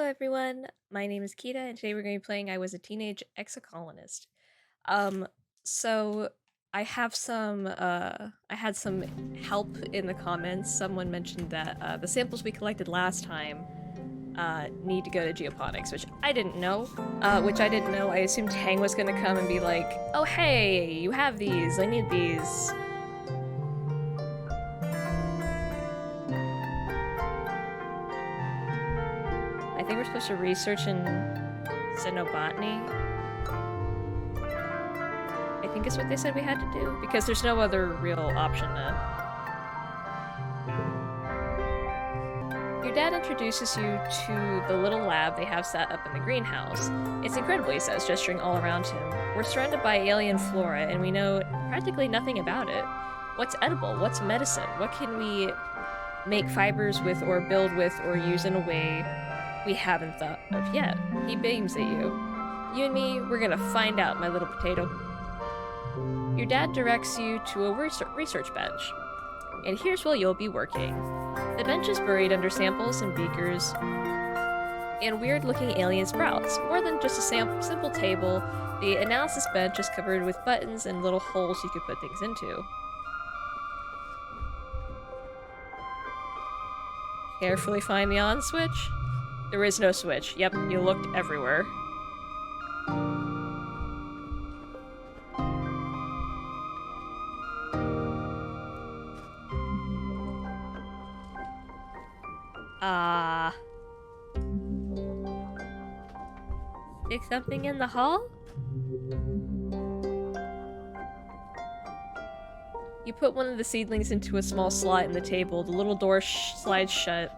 everyone, my name is Kita, and today we're going to be playing I Was a Teenage Exocolonist. Um, so I have I had some help in the comments. Someone mentioned that the samples we collected last time need to go to geoponics, which I didn't know. I assumed Tang was going to come and be like, oh hey, you have these, I need these. I think we're supposed to research in xenobotany. I think is what they said we had to do, because there's no other real option now. Your dad introduces you to the little lab they have set up in the greenhouse. It's incredible, he says, gesturing all around him. We're surrounded by alien flora, and we know practically nothing about it. What's edible? What's medicine? What can we make fibers with, or build with, or use in a way we haven't thought of yet? He beams at you. You and me, we're gonna find out, my little potato. Your dad directs you to a research bench, and here's where you'll be working. The bench is buried under samples and beakers and weird-looking alien sprouts. More than just a simple table, the analysis bench is covered with buttons and little holes you could put things into. Carefully find the on switch. There is no switch. Yep, you looked everywhere. Stick something in the hall? You put one of the seedlings into a small slot in the table. The little door slides shut,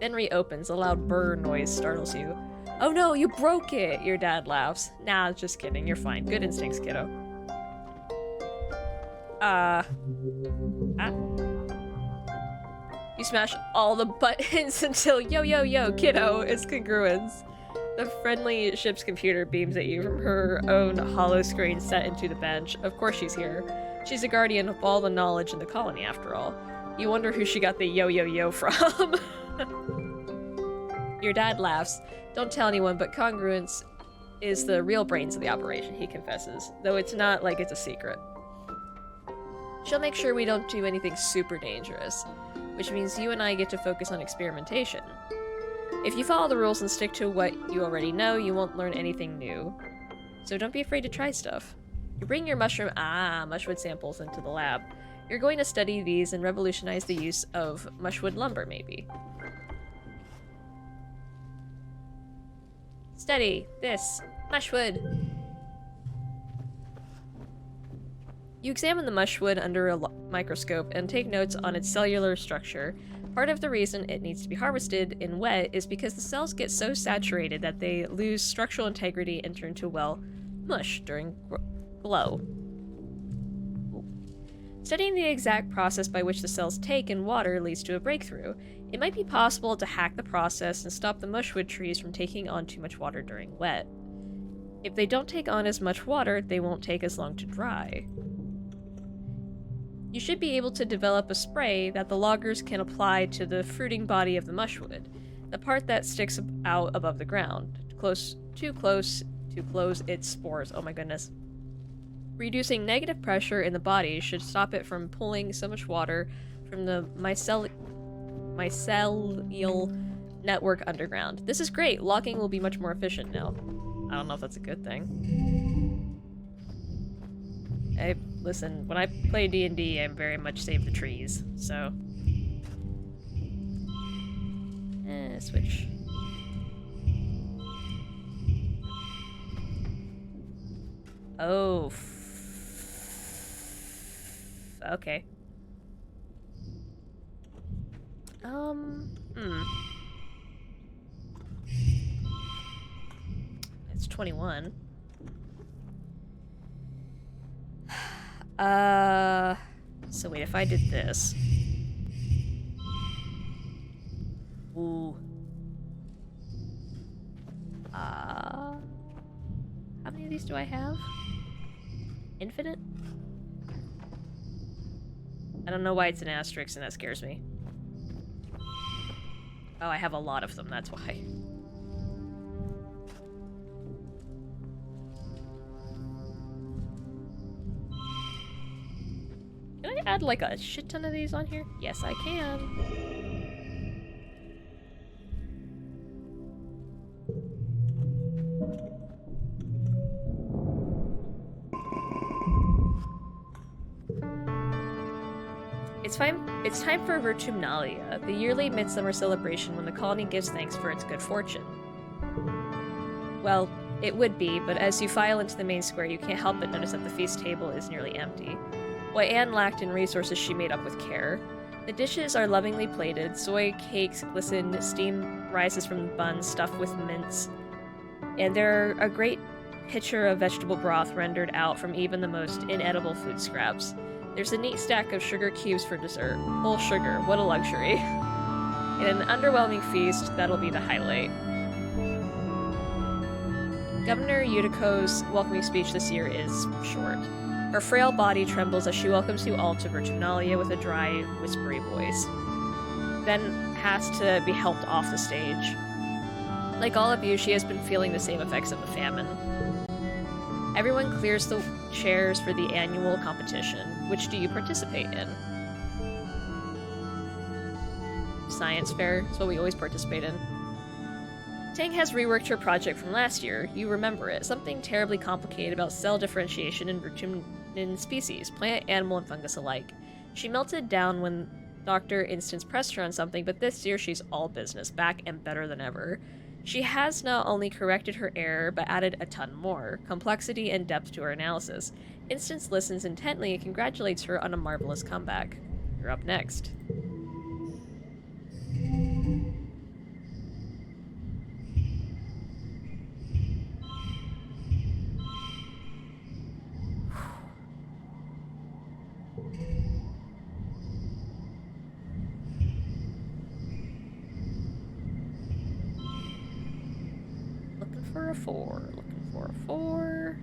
then reopens. A loud brr noise startles you. Oh no, you broke it! Your dad laughs. Nah, just kidding. You're fine. Good instincts, kiddo. You smash all the buttons until yo yo yo, kiddo, is congruence. The friendly ship's computer beams at you from her own hollow screen set into the bench. Of course she's here. She's a guardian of all the knowledge in the colony, after all. You wonder who she got the yo yo yo from. Your dad laughs. Don't tell anyone, but congruence is the real brains of the operation, he confesses. Though it's not like it's a secret. She'll make sure we don't do anything super dangerous, which means you and I get to focus on experimentation. If you follow the rules and stick to what you already know, you won't learn anything new. So don't be afraid to try stuff. You bring your mushwood samples into the lab. You're going to study these and revolutionize the use of mushwood lumber, maybe. Study this. Mushwood. You examine the mushwood under a microscope and take notes on its cellular structure. Part of the reason it needs to be harvested in wet is because the cells get so saturated that they lose structural integrity and turn to, well, mush during glow. Studying the exact process by which the cells take in water leads to a breakthrough. It might be possible to hack the process and stop the mushwood trees from taking on too much water during wet. If they don't take on as much water, they won't take as long to dry. You should be able to develop a spray that the loggers can apply to the fruiting body of the mushwood, the part that sticks out above the ground, too close to close its spores. Oh my goodness. Reducing negative pressure in the body should stop it from pulling so much water from the mycelial network underground. This is great. Logging will be much more efficient now. I don't know if that's a good thing. Listen, when I play D&D, I very much save the trees, so... switch. Oh, okay. It's 21. So wait, if I did this. Ooh. How many of these do I have? Infinite? I don't know why it's an asterisk and that scares me. Oh, I have a lot of them, that's why. add like a shit ton of these on here? Yes, I can. It's time for Virtumnalia, the yearly midsummer celebration when the colony gives thanks for its good fortune. Well, it would be, but as you file into the main square, you can't help but notice that the feast table is nearly empty. What Anne lacked in resources, she made up with care. The dishes are lovingly plated, soy cakes glisten, steam rises from the buns stuffed with mince, and there are a great pitcher of vegetable broth rendered out from even the most inedible food scraps. There's a neat stack of sugar cubes for dessert. Whole sugar, what a luxury. In an underwhelming feast, that'll be the highlight. Governor Yutiko's welcoming speech this year is short. Her frail body trembles as she welcomes you all to Virtumnalia with a dry, whispery voice. Then has to be helped off the stage. Like all of you, she has been feeling the same effects of the famine. Everyone clears the chairs for the annual competition. Which do you participate in? Science fair is what we always participate in. Tang has reworked her project from last year. You remember it. Something terribly complicated about cell differentiation in species, plant, animal, and fungus alike. She melted down when Dr. Instance pressed her on something, but this year she's all business, back and better than ever. She has not only corrected her error, but added a ton more, complexity and depth to her analysis. Instance listens intently and congratulates her on a marvelous comeback. You're up next. For a 4. Looking for a 4.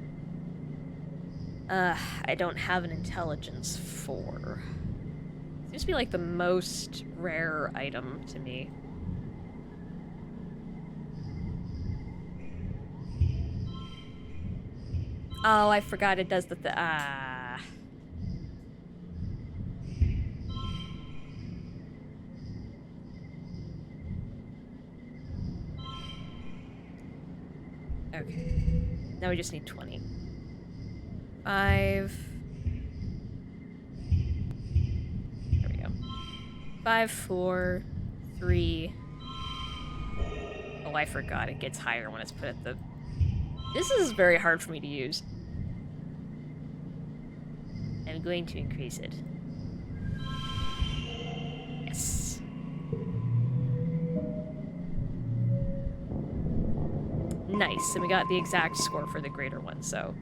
I don't have an intelligence 4. Seems to be like the most rare item to me. Oh, I forgot it does the Okay. Now we just need 20. 5. There we go. 5, 4, 3. Oh, I forgot. It gets higher when it's put at the... This is very hard for me to use. I'm going to increase it. Yes. Nice, and we got the exact score for the greater one, so...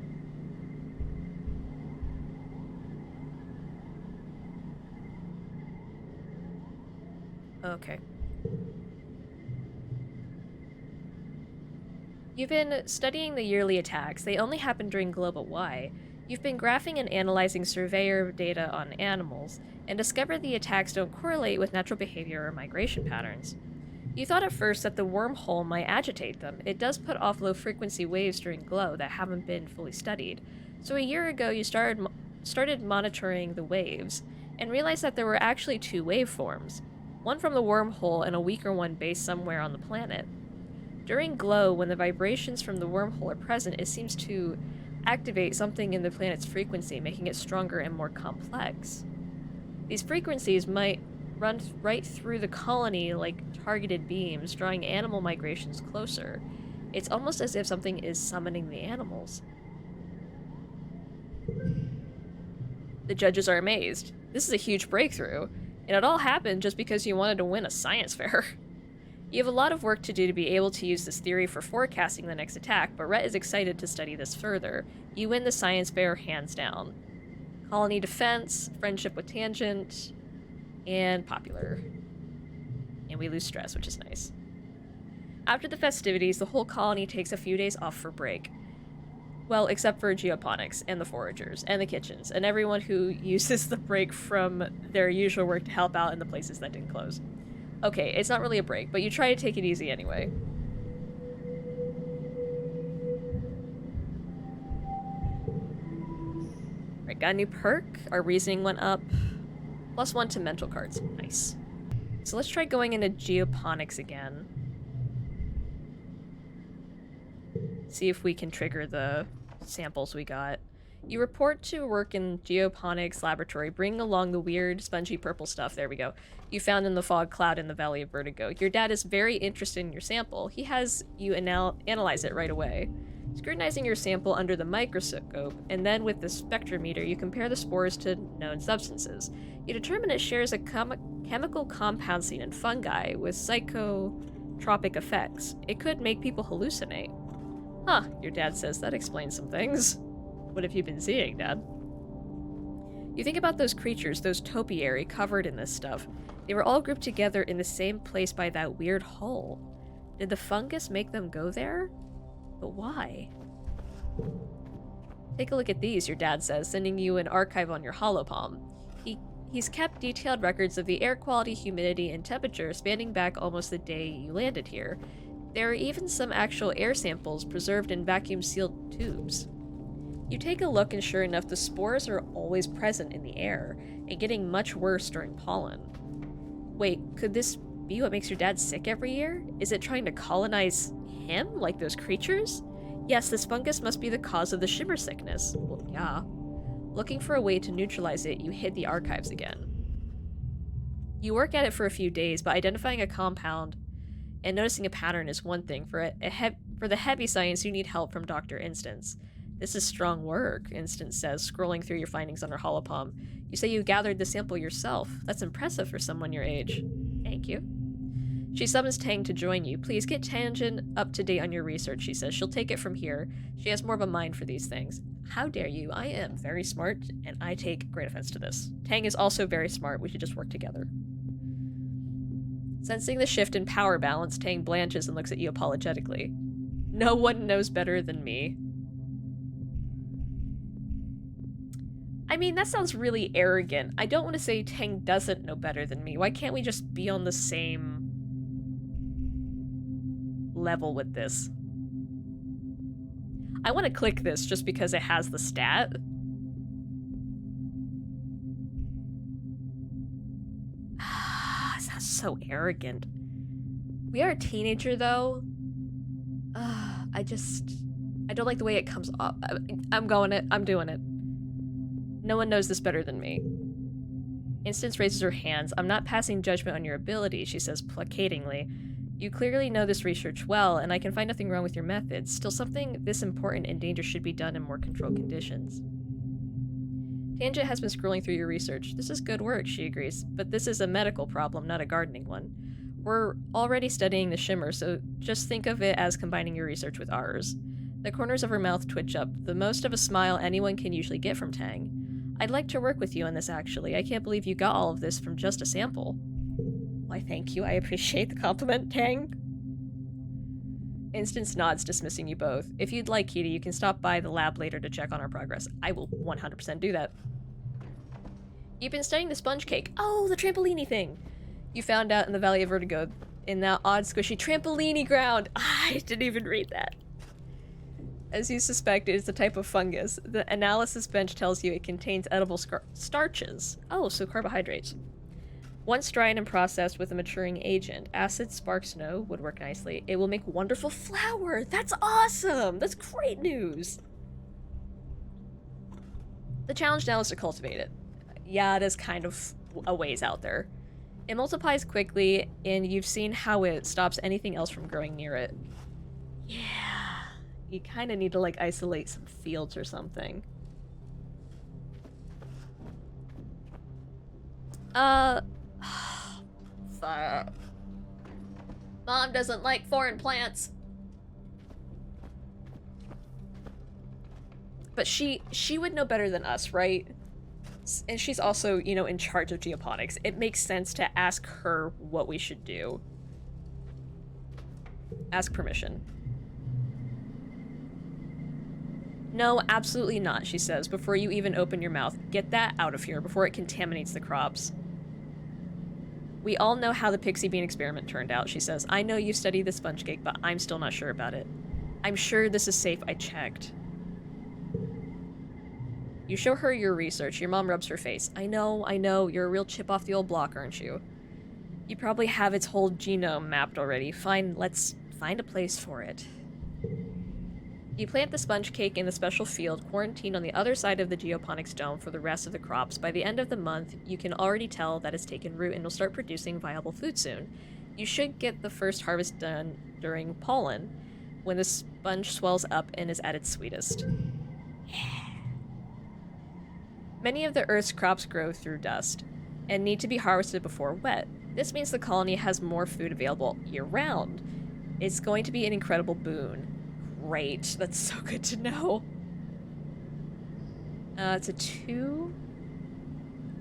Okay. You've been studying the yearly attacks. They only happen during Global Y. You've been graphing and analyzing surveyor data on animals, and discovered the attacks don't correlate with natural behavior or migration patterns. You thought at first that the wormhole might agitate them. It does put off low-frequency waves during glow that haven't been fully studied. So a year ago, you started monitoring the waves, and realized that there were actually 2 waveforms. One from the wormhole and a weaker one based somewhere on the planet. During glow, when the vibrations from the wormhole are present, it seems to activate something in the planet's frequency, making it stronger and more complex. These frequencies might run right through the colony like targeted beams, drawing animal migrations closer. It's almost as if something is summoning the animals. The judges are amazed. This is a huge breakthrough, and it all happened just because you wanted to win a science fair. You have a lot of work to do to be able to use this theory for forecasting the next attack, but Rhett is excited to study this further. You win the science fair hands down. Colony defense, friendship with Tangent, and popular. And we lose stress, which is nice. After the festivities, the whole colony takes a few days off for break. Well, except for geoponics, and the foragers, and the kitchens, and everyone who uses the break from their usual work to help out in the places that didn't close. Okay, it's not really a break, but you try to take it easy anyway. Right, got a new perk. Our reasoning went up. +1 to mental cards. Nice. So let's try going into geoponics again. See if we can trigger the samples we got. You report to work in geoponics laboratory, bringing along the weird spongy purple stuff, there we go, you found in the fog cloud in the Valley of Vertigo. Your dad is very interested in your sample. He has you analyze it right away. Scrutinizing your sample under the microscope, and then with the spectrometer, you compare the spores to known substances. You determine it shares a chemical compound seen in fungi with psychotropic effects. It could make people hallucinate. Huh, your dad says that explains some things. What have you been seeing, Dad? You think about those creatures, those topiary covered in this stuff. They were all grouped together in the same place by that weird hole. Did the fungus make them go there? But why? Take a look at these, your dad says, sending you an archive on your holopalm. He's kept detailed records of the air quality, humidity, and temperature spanning back almost the day you landed here. There are even some actual air samples preserved in vacuum-sealed tubes. You take a look and sure enough, the spores are always present in the air, and getting much worse during pollen. Wait, could this be what makes your dad sick every year? Is it trying to colonize him, like those creatures? Yes, this fungus must be the cause of the shimmer sickness. Well, yeah. Looking for a way to neutralize it, you hit the archives again. You work at it for a few days, but identifying a compound and noticing a pattern is one thing. For the heavy science, you need help from Dr. Instance. This is strong work, Instance says, scrolling through your findings on her holopalm. You say you gathered the sample yourself. That's impressive for someone your age. Thank you. She summons Tang to join you. Please get Tangent up to date on your research, she says. She'll take it from here. She has more of a mind for these things. How dare you? I am very smart, and I take great offense to this. Tang is also very smart. We should just work together. Sensing the shift in power balance, Tang blanches and looks at you apologetically. No one knows better than me. I mean, that sounds really arrogant. I don't want to say Tang doesn't know better than me. Why can't we just be on the same level with this? I want to click this just because it has the stat. Sounds so arrogant. We are a teenager, though. I don't like the way it comes off. I'm going it. I'm doing it. No one knows this better than me. Instance raises her hands. I'm not passing judgment on your ability, she says placatingly. You clearly know this research well, and I can find nothing wrong with your methods. Still, something this important and dangerous should be done in more controlled conditions. Tangent has been scrolling through your research. This is good work, she agrees, but this is a medical problem, not a gardening one. We're already studying the shimmer, so just think of it as combining your research with ours. The corners of her mouth twitch up, the most of a smile anyone can usually get from Tang. I'd like to work with you on this, actually. I can't believe you got all of this from just a sample. Why, thank you. I appreciate the compliment, Tang. Instance nods, dismissing you both. If you'd like, Kitty, you can stop by the lab later to check on our progress. I will 100% do that. You've been studying the sponge cake. Oh, the trampolini thing. You found out in the Valley of Vertigo, in that odd, squishy trampolini ground. I didn't even read that. As you suspect, it is the type of fungus. The analysis bench tells you it contains edible starches. Oh, so carbohydrates. Once dried and processed with a maturing agent, acid spark snow would work nicely. It will make wonderful flour. That's awesome. That's great news. The challenge now is to cultivate it. Yeah, it is kind of a ways out there. It multiplies quickly, and you've seen how it stops anything else from growing near it. Yeah. You kind of need to, like, isolate some fields or something. Mom doesn't like foreign plants. But she would know better than us, right? And she's also, you know, in charge of geoponics. It makes sense to ask her what we should do. Ask permission. No, absolutely not, she says, before you even open your mouth. Get that out of here before it contaminates the crops. We all know how the pixie bean experiment turned out, she says. I know you studied the sponge cake, but I'm still not sure about it. I'm sure this is safe. I checked. You show her your research. Your mom rubs her face. I know, you're a real chip off the old block, aren't you? You probably have its whole genome mapped already. Fine, let's find a place for it. You plant the sponge cake in the special field, quarantined on the other side of the geoponics dome for the rest of the crops. By the end of the month, you can already tell that it's taken root and will start producing viable food soon. You should get the first harvest done during pollen, when the sponge swells up and is at its sweetest. Many of the Earth's crops grow through dust, and need to be harvested before wet. This means the colony has more food available year-round. It's going to be an incredible boon. Great, that's so good to know. It's a 2.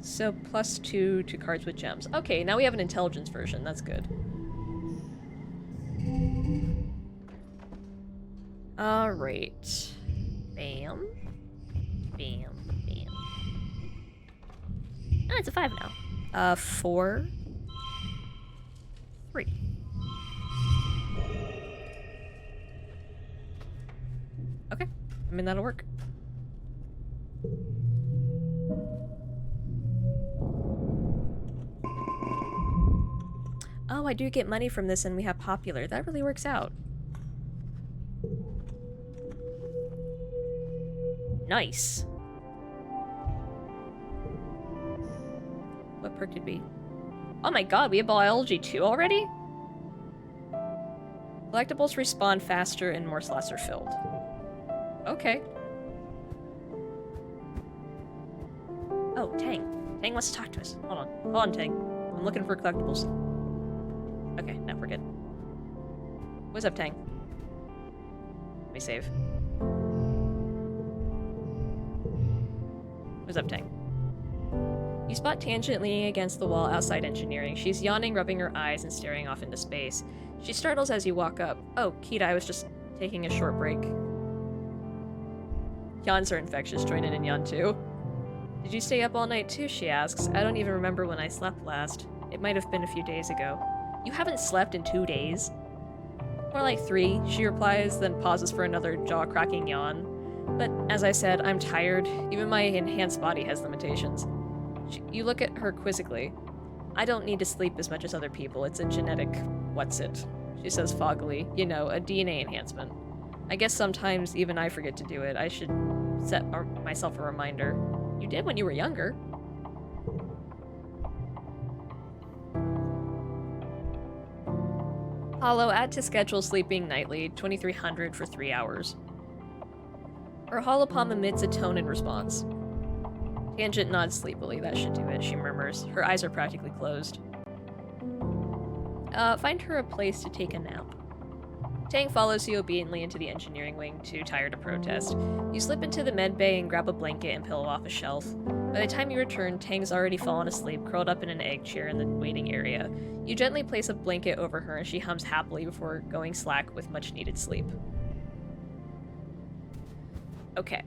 So +2 to cards with gems. Okay, now we have an intelligence version, that's good. Alright. Bam. Bam. Bam. Oh, it's a 5 now. 4. 3. Okay. I mean, that'll work. Oh, I do get money from this and we have popular. That really works out. Nice. What perk did we... Oh my god, we have biology 2 already? Collectibles respawn faster and more slots are filled. Okay. Oh, Tang. Tang wants to talk to us. Hold on. Hold on, Tang. I'm looking for collectibles. Okay, no, we're good. What's up, Tang? Let me save. What's up, Tang? You spot Tangent leaning against the wall outside engineering. She's yawning, rubbing her eyes, and staring off into space. She startles as you walk up. Oh, Kita, I was just taking a short break. Yawns are infectious. Join in and yawn too. Did you stay up all night too? She asks. I don't even remember when I slept last. It might have been a few days ago. You haven't slept in 2 days? More like 3, she replies, then pauses for another jaw-cracking yawn. But as I said, I'm tired. Even my enhanced body has limitations. You look at her quizzically. I don't need to sleep as much as other people. It's a genetic what's-it, she says foggily. You know, a DNA enhancement. I guess sometimes even I forget to do it. I should set myself a reminder. You did when you were younger. Hollow, add to schedule sleeping nightly, 2300 for 3 hours. Her holopalm emits a tone in response. Tangent nods sleepily. That should do it, she murmurs. Her eyes are practically closed. Find her a place to take a nap. Tang follows you obediently into the engineering wing, too tired to protest. You slip into the med bay and grab a blanket and pillow off a shelf. By the time you return, Tang's already fallen asleep, curled up in an egg chair in the waiting area. You gently place a blanket over her and she hums happily before going slack with much needed sleep. Okay.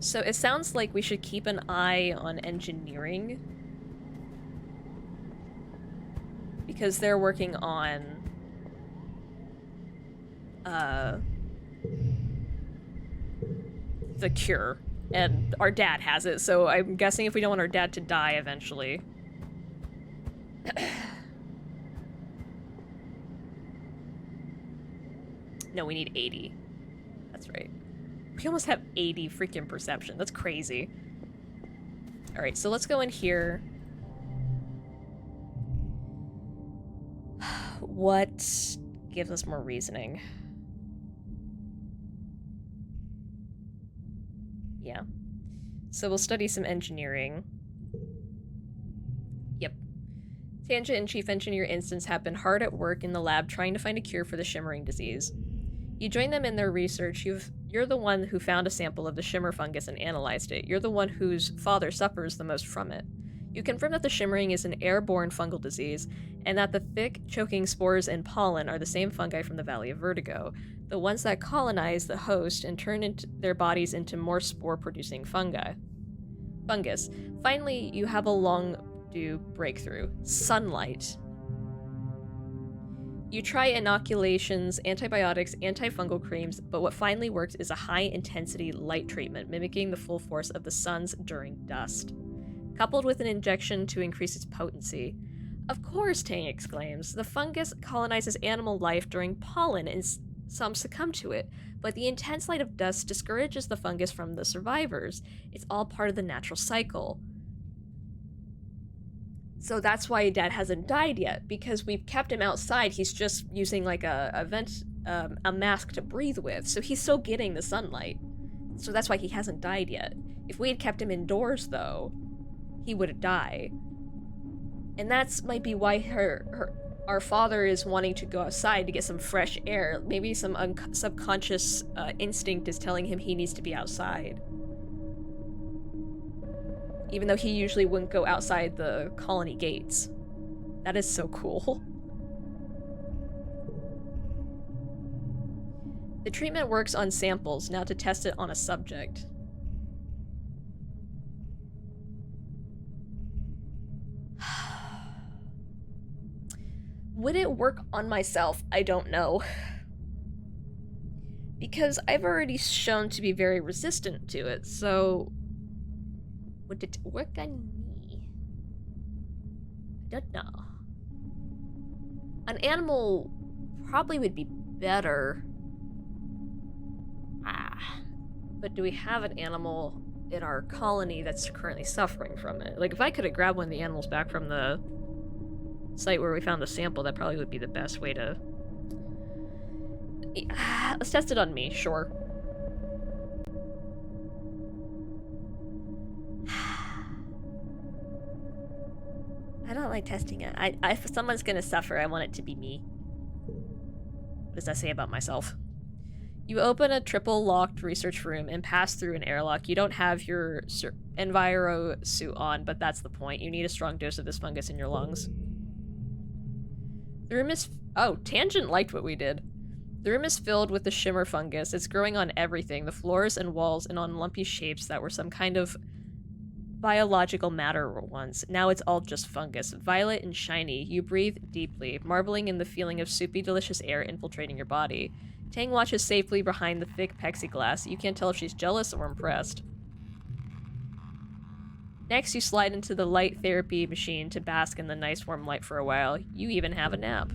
So it sounds like we should keep an eye on engineering, because they're working on the cure, and our dad has it, so I'm guessing if we don't want our dad to die eventually. No, we need 80. That's right. We almost have 80 freaking perception. That's crazy. Alright, so let's go in here. What gives us more reasoning? Yeah. So we'll study some engineering. Yep. Tangent and Chief Engineer Instance have been hard at work in the lab trying to find a cure for the shimmering disease. You join them in their research. You're the one who found a sample of the shimmer fungus and analyzed it. You're the one whose father suffers the most from it. You confirm that the shimmering is an airborne fungal disease, and that the thick, choking spores and pollen are the same fungi from the Valley of Vertigo, the ones that colonize the host and turn their bodies into more spore-producing fungus. Finally, you have a long-due breakthrough. Sunlight. You try inoculations, antibiotics, antifungal creams, but what finally works is a high-intensity light treatment, mimicking the full force of the sun's during dust, coupled with an injection to increase its potency. Of course, Tang exclaims. The fungus colonizes animal life during pollen, and some succumb to it, but the intense light of dust discourages the fungus from the survivors. It's all part of the natural cycle. So that's why Dad hasn't died yet, because we've kept him outside. He's just using like a mask to breathe with, so he's still getting the sunlight. So that's why he hasn't died yet. If we had kept him indoors, though, he would have died. And that's might be why our father is wanting to go outside to get some fresh air. Maybe some subconscious instinct is telling him he needs to be outside. Even though he usually wouldn't go outside the colony gates. That is so cool. The treatment works on samples, now to test it on a subject. Would it work on myself? I don't know. Because I've already shown to be very resistant to it, so... would it work on me? I don't know. An animal probably would be better. But do we have an animal in our colony that's currently suffering from it? Like, if I could have grabbed one of the animals back from the site where we found the sample, that probably would be the best way to... Let's test it on me, sure. I don't like testing it. If someone's gonna suffer, I want it to be me. What does that say about myself? You open a triple-locked research room and pass through an airlock. You don't have your Enviro suit on, but that's the point. You need a strong dose of this fungus in your lungs. The room is... Oh, Tangent liked what we did. The room is filled with the shimmer fungus. It's growing on everything, the floors and walls, and on lumpy shapes that were some kind of biological matter once. Now it's all just fungus, violet and shiny. You breathe deeply, marbling in the feeling of soupy, delicious air infiltrating your body. Tang watches safely behind the thick plexiglass. You can't tell if she's jealous or impressed. Next, you slide into the light therapy machine to bask in the nice warm light for a while. You even have a nap.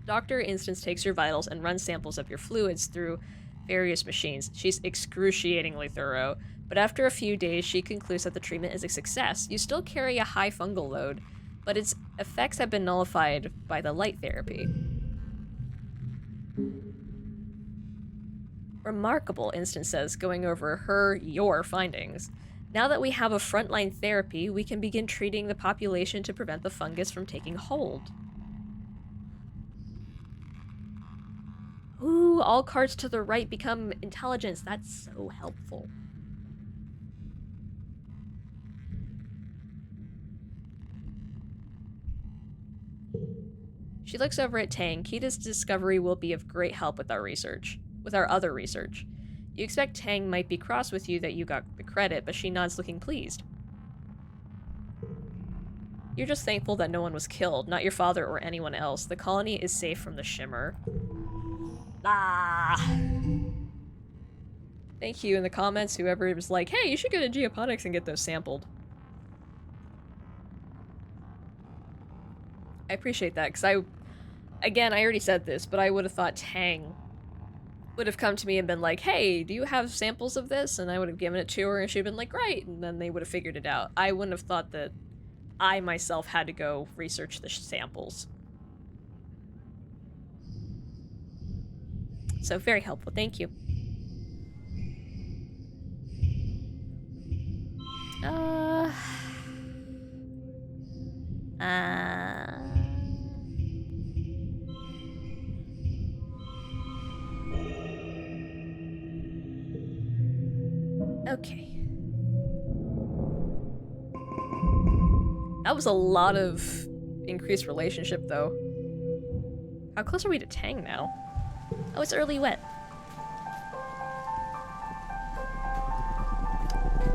Dr. Instance takes your vitals and runs samples of your fluids through various machines. She's excruciatingly thorough, but after a few days, she concludes that the treatment is a success. You still carry a high fungal load, but its effects have been nullified by the light therapy. Remarkable, Instance says, going over your findings. Now that we have a frontline therapy, we can begin treating the population to prevent the fungus from taking hold. Ooh, all cards to the right become intelligence. That's so helpful. She looks over at Tang. Kita's discovery will be of great help with our research. With our other research. You expect Tang might be cross with you that you got the credit, but she nods looking pleased. You're just thankful that no one was killed, not your father or anyone else. The colony is safe from the shimmer. Thank you in the comments, whoever was like, hey, you should go to Geoponics and get those sampled. I appreciate that, because again, I already said this, but I would have thought Tang would have come to me and been like, hey, do you have samples of this? And I would have given it to her, and she'd been like, great, and then they would have figured it out. I wouldn't have thought that I myself had to go research the samples. So, very helpful, thank you. Okay. That was a lot of increased relationship, though. How close are we to Tang now? Oh, it's early wet.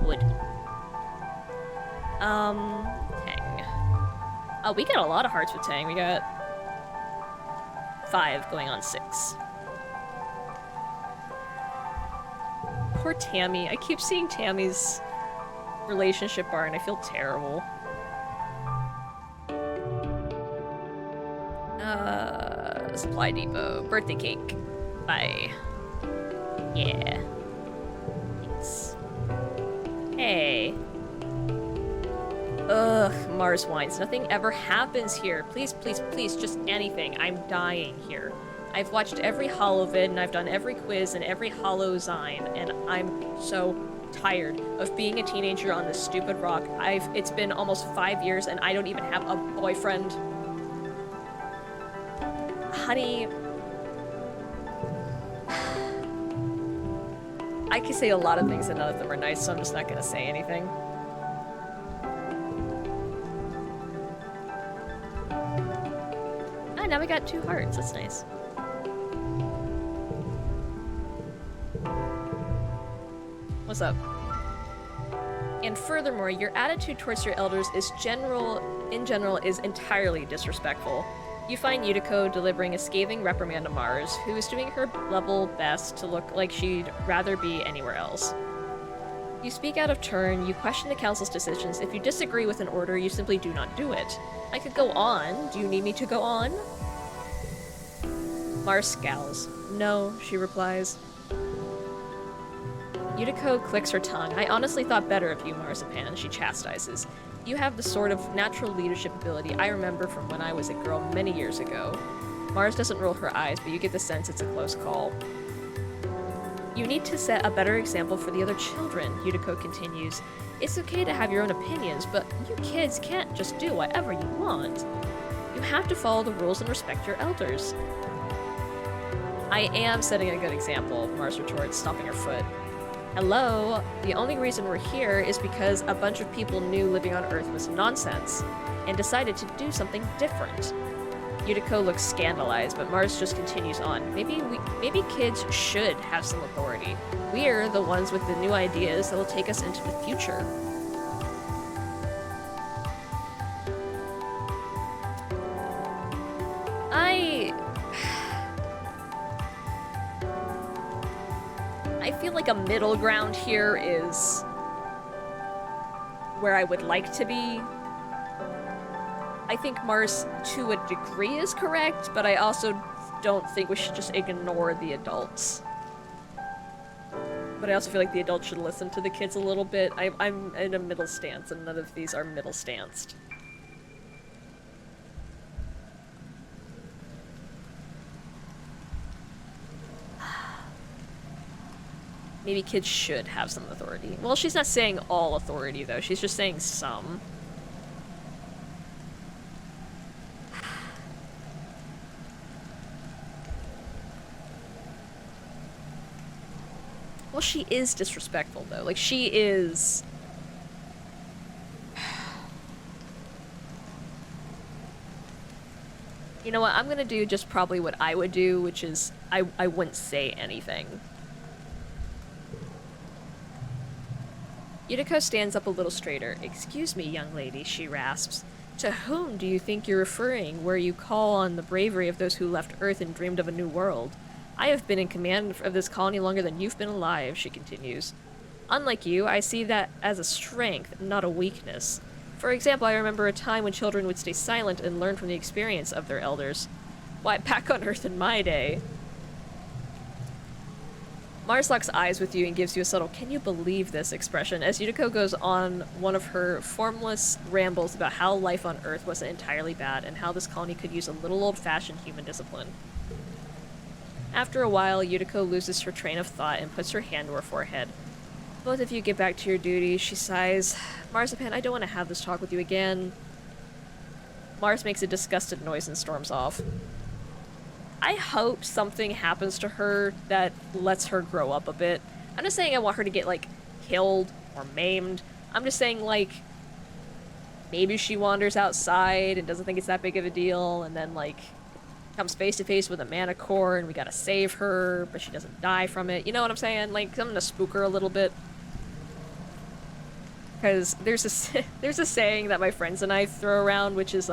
Wood. Tang. Oh, we got a lot of hearts with Tang. We got 5 going on 6. Poor Tammy. I keep seeing Tammy's relationship bar and I feel terrible. Supply depot. Birthday cake. Bye. Yeah. Thanks. Hey. Ugh, Mars whines. Nothing ever happens here. Please, please, please, just anything. I'm dying here. I've watched every holovid and I've done every quiz and every holozyne, and I'm so tired of being a teenager on this stupid rock. It's been almost 5 years and I don't even have a boyfriend. Honey, I can say a lot of things and none of them are nice, so I'm just not gonna say anything. Ah, now we got 2 hearts, that's nice. What's up? And furthermore, your attitude towards your elders is in general is entirely disrespectful. You find Yutiko delivering a scathing reprimand to Mars, who is doing her level best to look like she'd rather be anywhere else. You speak out of turn, you question the council's decisions. If you disagree with an order, you simply do not do it. I could go on. Do you need me to go on? Mars scowls. No, she replies. Yutiko clicks her tongue. I honestly thought better of you, Marzipan, she chastises. You have the sort of natural leadership ability I remember from when I was a girl many years ago. Mars doesn't roll her eyes, but you get the sense it's a close call. You need to set a better example for the other children, Yutiko continues. It's okay to have your own opinions, but you kids can't just do whatever you want. You have to follow the rules and respect your elders. I am setting a good example, Mars retorts, stomping her foot. Hello? The only reason we're here is because a bunch of people knew living on Earth was nonsense, and decided to do something different. Yutiko looks scandalized, but Mars just continues on. Maybe kids should have some authority. We're the ones with the new ideas that will take us into the future. I feel like a middle ground here is where I would like to be. I think Mars, to a degree, is correct, but I also don't think we should just ignore the adults. But I also feel like the adults should listen to the kids a little bit. I'm in a middle stance, and none of these are middle-stanced. Maybe kids should have some authority. Well, she's not saying all authority, though. She's just saying some. Well, she is disrespectful, though. Like, she is... You know what? I'm gonna do just probably what I would do, which is I wouldn't say anything. Yutiko stands up a little straighter. Excuse me, young lady, she rasps. To whom do you think you're referring, where you call on the bravery of those who left Earth and dreamed of a new world? I have been in command of this colony longer than you've been alive, she continues. Unlike you, I see that as a strength, not a weakness. For example, I remember a time when children would stay silent and learn from the experience of their elders. Why, back on Earth in my day... Mars locks eyes with you and gives you a subtle "can you believe this" expression as Yutiko goes on one of her formless rambles about how life on Earth wasn't entirely bad and how this colony could use a little old-fashioned human discipline. After a while, Yutiko loses her train of thought and puts her hand to her forehead. Both of you get back to your duties, she sighs. Marzipan, I don't want to have this talk with you again. Mars makes a disgusted noise and storms off. I hope something happens to her that lets her grow up a bit. I'm just saying I want her to get, like, killed or maimed. I'm just saying, like, maybe she wanders outside and doesn't think it's that big of a deal, and then, like, comes face to face with a manicore and we gotta save her, but she doesn't die from it. You know what I'm saying? Like, I'm gonna spook her a little bit. Because there's a saying that my friends and I throw around, which is,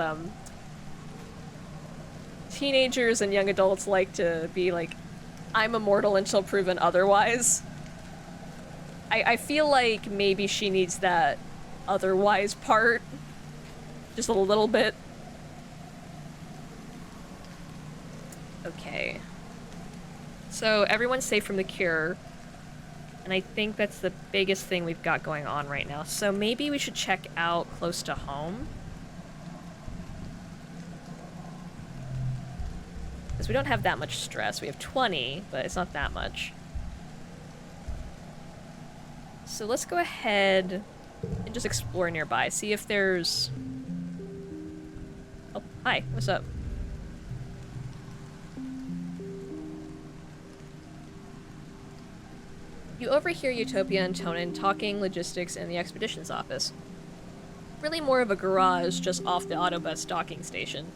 teenagers and young adults like to be like, I'm immortal until proven otherwise. I feel like maybe she needs that otherwise part just a little bit. Okay. So everyone's safe from the cure. And I think that's the biggest thing we've got going on right now. So maybe we should check out close to home. Because we don't have that much stress. We have 20, but it's not that much. So let's go ahead and just explore nearby. See if there's... Oh, hi. What's up? You overhear Utopia and Tonin talking logistics in the expeditions office. Really more of a garage just off the Autobus docking station.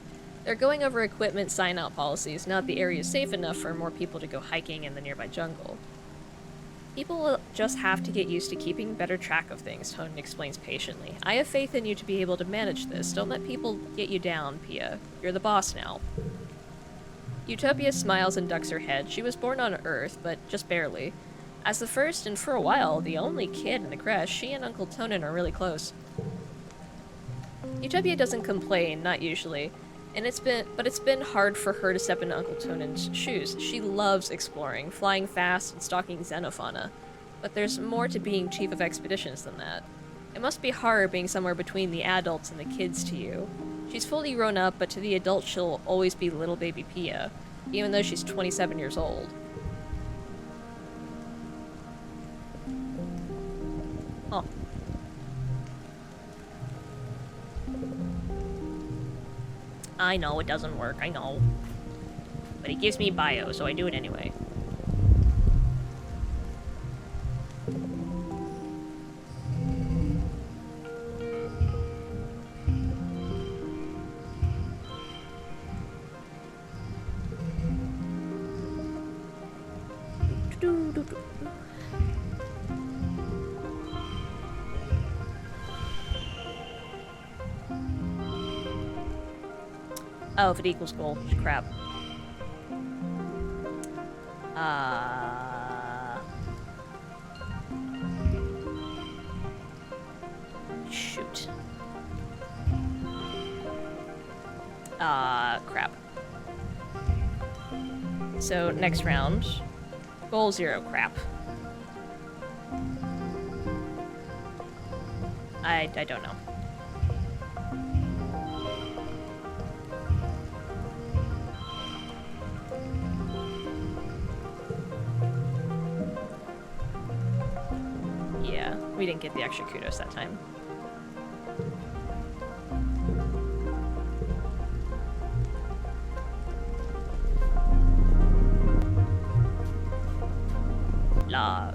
They're going over equipment sign-out policies, now that the area is safe enough for more people to go hiking in the nearby jungle. People will just have to get used to keeping better track of things, Tonin explains patiently. I have faith in you to be able to manage this. Don't let people get you down, Pia. You're the boss now. Utopia smiles and ducks her head. She was born on Earth, but just barely. As the first, and for a while, the only kid in the creche, she and Uncle Tonin are really close. Utopia doesn't complain, not usually, and it's been hard for her to step into Uncle Tonin's shoes. She loves exploring, flying fast, and stalking xenofauna. But there's more to being chief of expeditions than that. It must be hard being somewhere between the adults and the kids to you. She's fully grown up, but to the adults she'll always be little baby Pia, even though she's 27 years old. Huh. I know it doesn't work, I know. But it gives me bio, so I do it anyway. Oh, if it equals gold. Crap. Shoot. Crap. So, next round. Goal 0, crap. I don't know. Yeah, we didn't get the extra kudos that time. Log.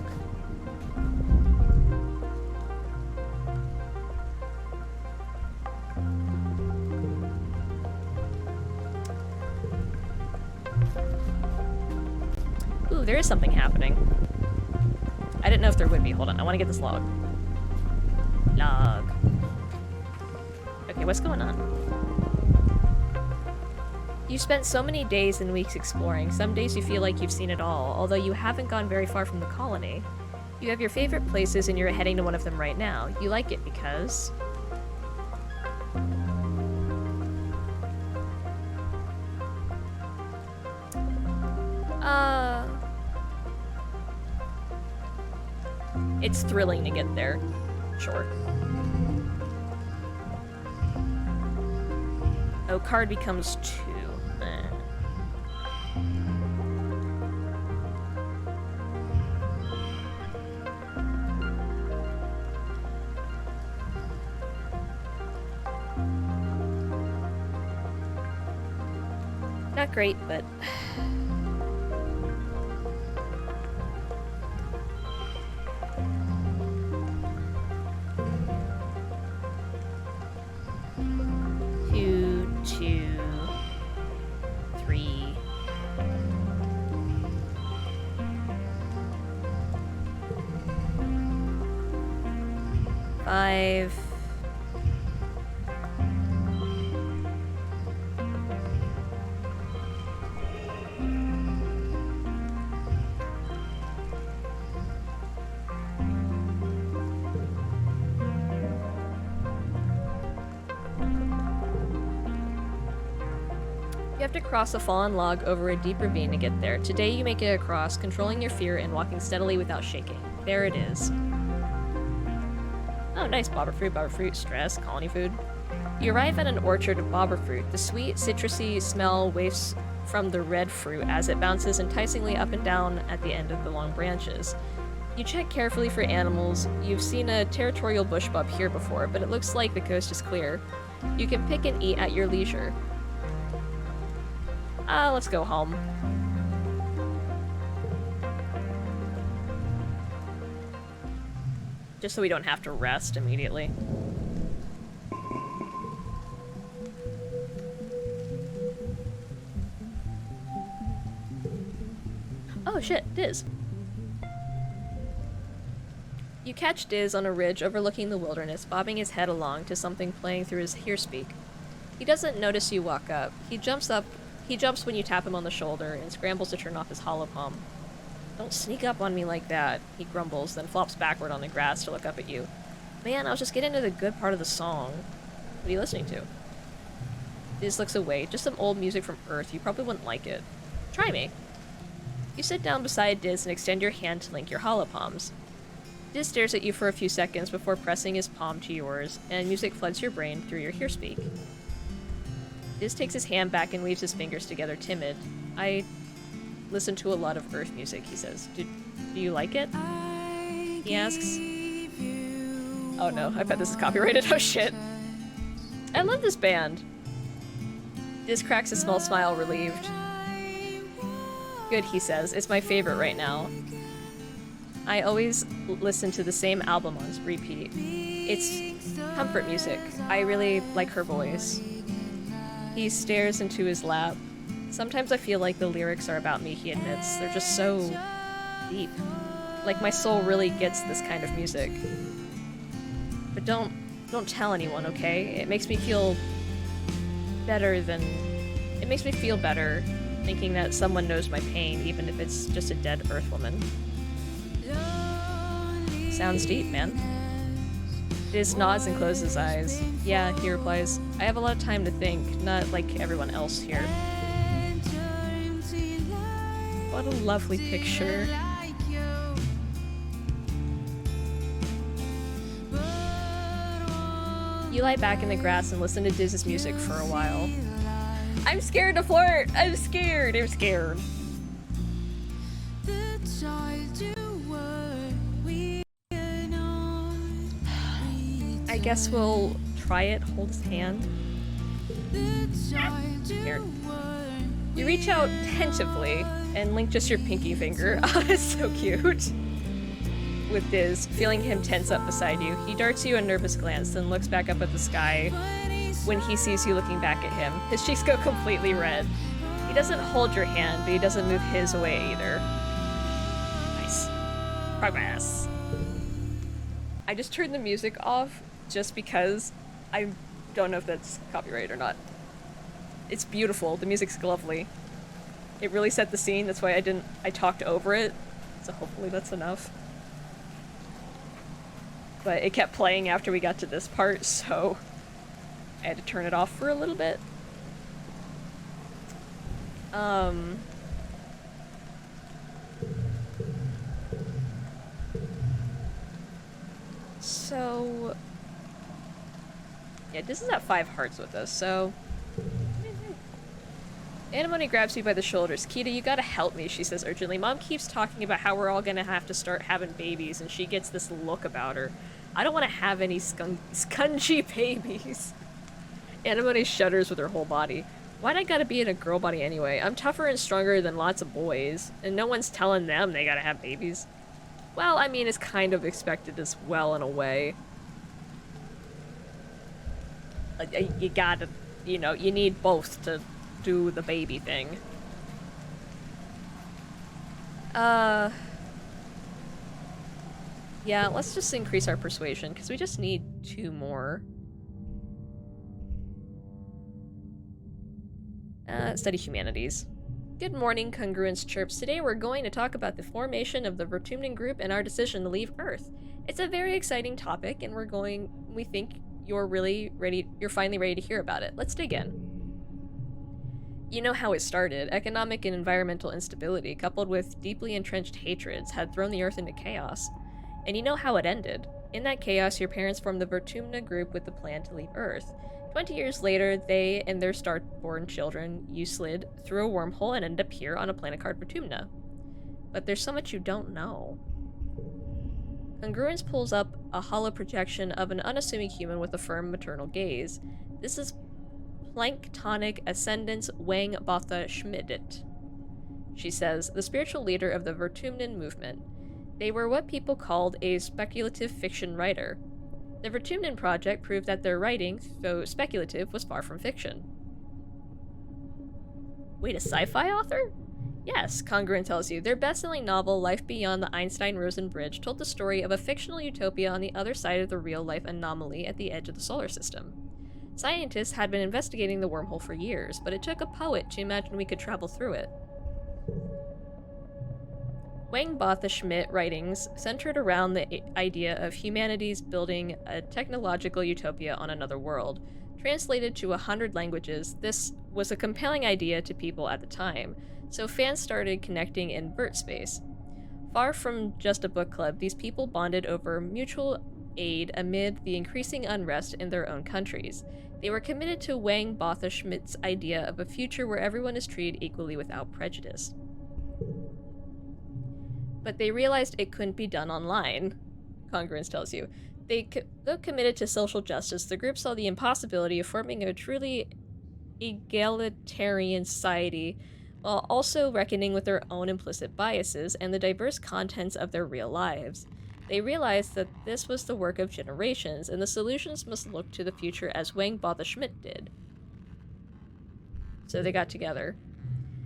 Ooh, there is something happening. I didn't know if there would be. Hold on, I want to get this log. Log. Okay, what's going on? You spent so many days and weeks exploring. Some days you feel like you've seen it all, although you haven't gone very far from the colony. You have your favorite places and you're heading to one of them right now. You like it because... It's thrilling to get there. Sure. Oh, card becomes 2. Not great, but... You have to cross a fallen log over a deep ravine to get there. Today you make it across, controlling your fear and walking steadily without shaking. There it is. Oh, nice. Bobber fruit, stress, colony food. You arrive at an orchard of bobber fruit. The sweet, citrusy smell wafts from the red fruit as it bounces enticingly up and down at the end of the long branches. You check carefully for animals. You've seen a territorial bush bub here before, but it looks like the coast is clear. You can pick and eat at your leisure. Let's go home. Just so we don't have to rest immediately. Oh shit, Diz. You catch Diz on a ridge overlooking the wilderness, bobbing his head along to something playing through his hearspeak. He doesn't notice you walk up. He jumps when you tap him on the shoulder and scrambles to turn off his hollow palm. Don't sneak up on me like that, he grumbles, then flops backward on the grass to look up at you. Man, I was just getting to the good part of the song. What are you listening to? Diz looks away. Just some old music from Earth. You probably wouldn't like it. Try me. You sit down beside Diz and extend your hand to link your hollow palms. Diz stares at you for a few seconds before pressing his palm to yours, and music floods your brain through your hearspeak. Diz takes his hand back and weaves his fingers together, timid. I listen to a lot of Earth music, he says. Do you like it? He asks. Oh no, I bet this is copyrighted. Oh shit. I love this band. Diz cracks a small smile, relieved. Good, he says. It's my favorite right now. I always listen to the same album on repeat. It's comfort music. I really like her voice. He stares into his lap. Sometimes I feel like the lyrics are about me, he admits. They're just so deep. Like my soul really gets this kind of music. But don't tell anyone, okay? It makes me feel better thinking that someone knows my pain, even if it's just a dead Earth woman. Sounds deep, man. Diz nods and closes his eyes. Yeah, he replies. I have a lot of time to think, not like everyone else here. What a lovely picture. You lie back in the grass and listen to Diz's music for a while. I'm scared to flirt! I'm scared! I guess we'll try it. Hold his hand. Here. You reach out tentatively and link just your pinky finger. Oh, it's so cute. With Diz, feeling him tense up beside you. He darts you a nervous glance, then looks back up at the sky when he sees you looking back at him. His cheeks go completely red. He doesn't hold your hand, but he doesn't move his away either. Nice. Progress. I just turned the music off just because I don't know if that's copyright or not. It's beautiful. The music's lovely. It really set the scene. That's why I talked over it. So hopefully that's enough. But it kept playing after we got to this part, so I had to turn it off for a little bit. So yeah, this is at 5 hearts with us, so Anemone grabs you by the shoulders. Kita, you gotta help me, she says urgently. Mom keeps talking about how we're all gonna have to start having babies, and she gets this look about her. I don't want to have any scungy babies. Anemone shudders with her whole body. Why'd I gotta be in a girl body anyway? I'm tougher and stronger than lots of boys, and no one's telling them they gotta have babies. Well, I mean, it's kind of expected as well in a way. You gotta, you know, you need both to do the baby thing. Yeah, let's just increase our persuasion, because we just need 2 more. Study humanities. Good morning, Congruence chirps. Today we're going to talk about the formation of the Vertumnus group and our decision to leave Earth. It's a very exciting topic, and we think you're finally ready to hear about it. Let's dig in. You know how it started. Economic and environmental instability, coupled with deeply entrenched hatreds, had thrown the Earth into chaos. And you know how it ended. In that chaos, your parents formed the Vertumna group with the plan to leave Earth. 20 years later, they and their star-born children, you slid through a wormhole and ended up here on a planet called Vertumna. But there's so much you don't know. Congruence pulls up a hollow projection of an unassuming human with a firm maternal gaze. This is Planktonic Ascendance Wang Botha Schmidit. She says, the spiritual leader of the Vertumnan movement. They were what people called a speculative fiction writer. The Vertumnan project proved that their writing, though speculative, was far from fiction. Wait, a sci-fi author? Yes, Congruent tells you. Their best-selling novel, Life Beyond the Einstein-Rosen Bridge, told the story of a fictional utopia on the other side of the real-life anomaly at the edge of the solar system. Scientists had been investigating the wormhole for years, but it took a poet to imagine we could travel through it. Wang Botha Schmidt writings centered around the idea of humanity's building a technological utopia on another world. Translated to 100 languages, this was a compelling idea to people at the time, so fans started connecting in VertSpace. Far from just a book club, these people bonded over mutual aid amid the increasing unrest in their own countries. They were committed to Wang Botha Schmidt's idea of a future where everyone is treated equally without prejudice. But they realized it couldn't be done online, Congruence tells you. Though committed to social justice, the group saw the impossibility of forming a truly egalitarian society while also reckoning with their own implicit biases and the diverse contents of their real lives. They realized that this was the work of generations, and the solutions must look to the future as Wang Botha Schmidt did. So they got together.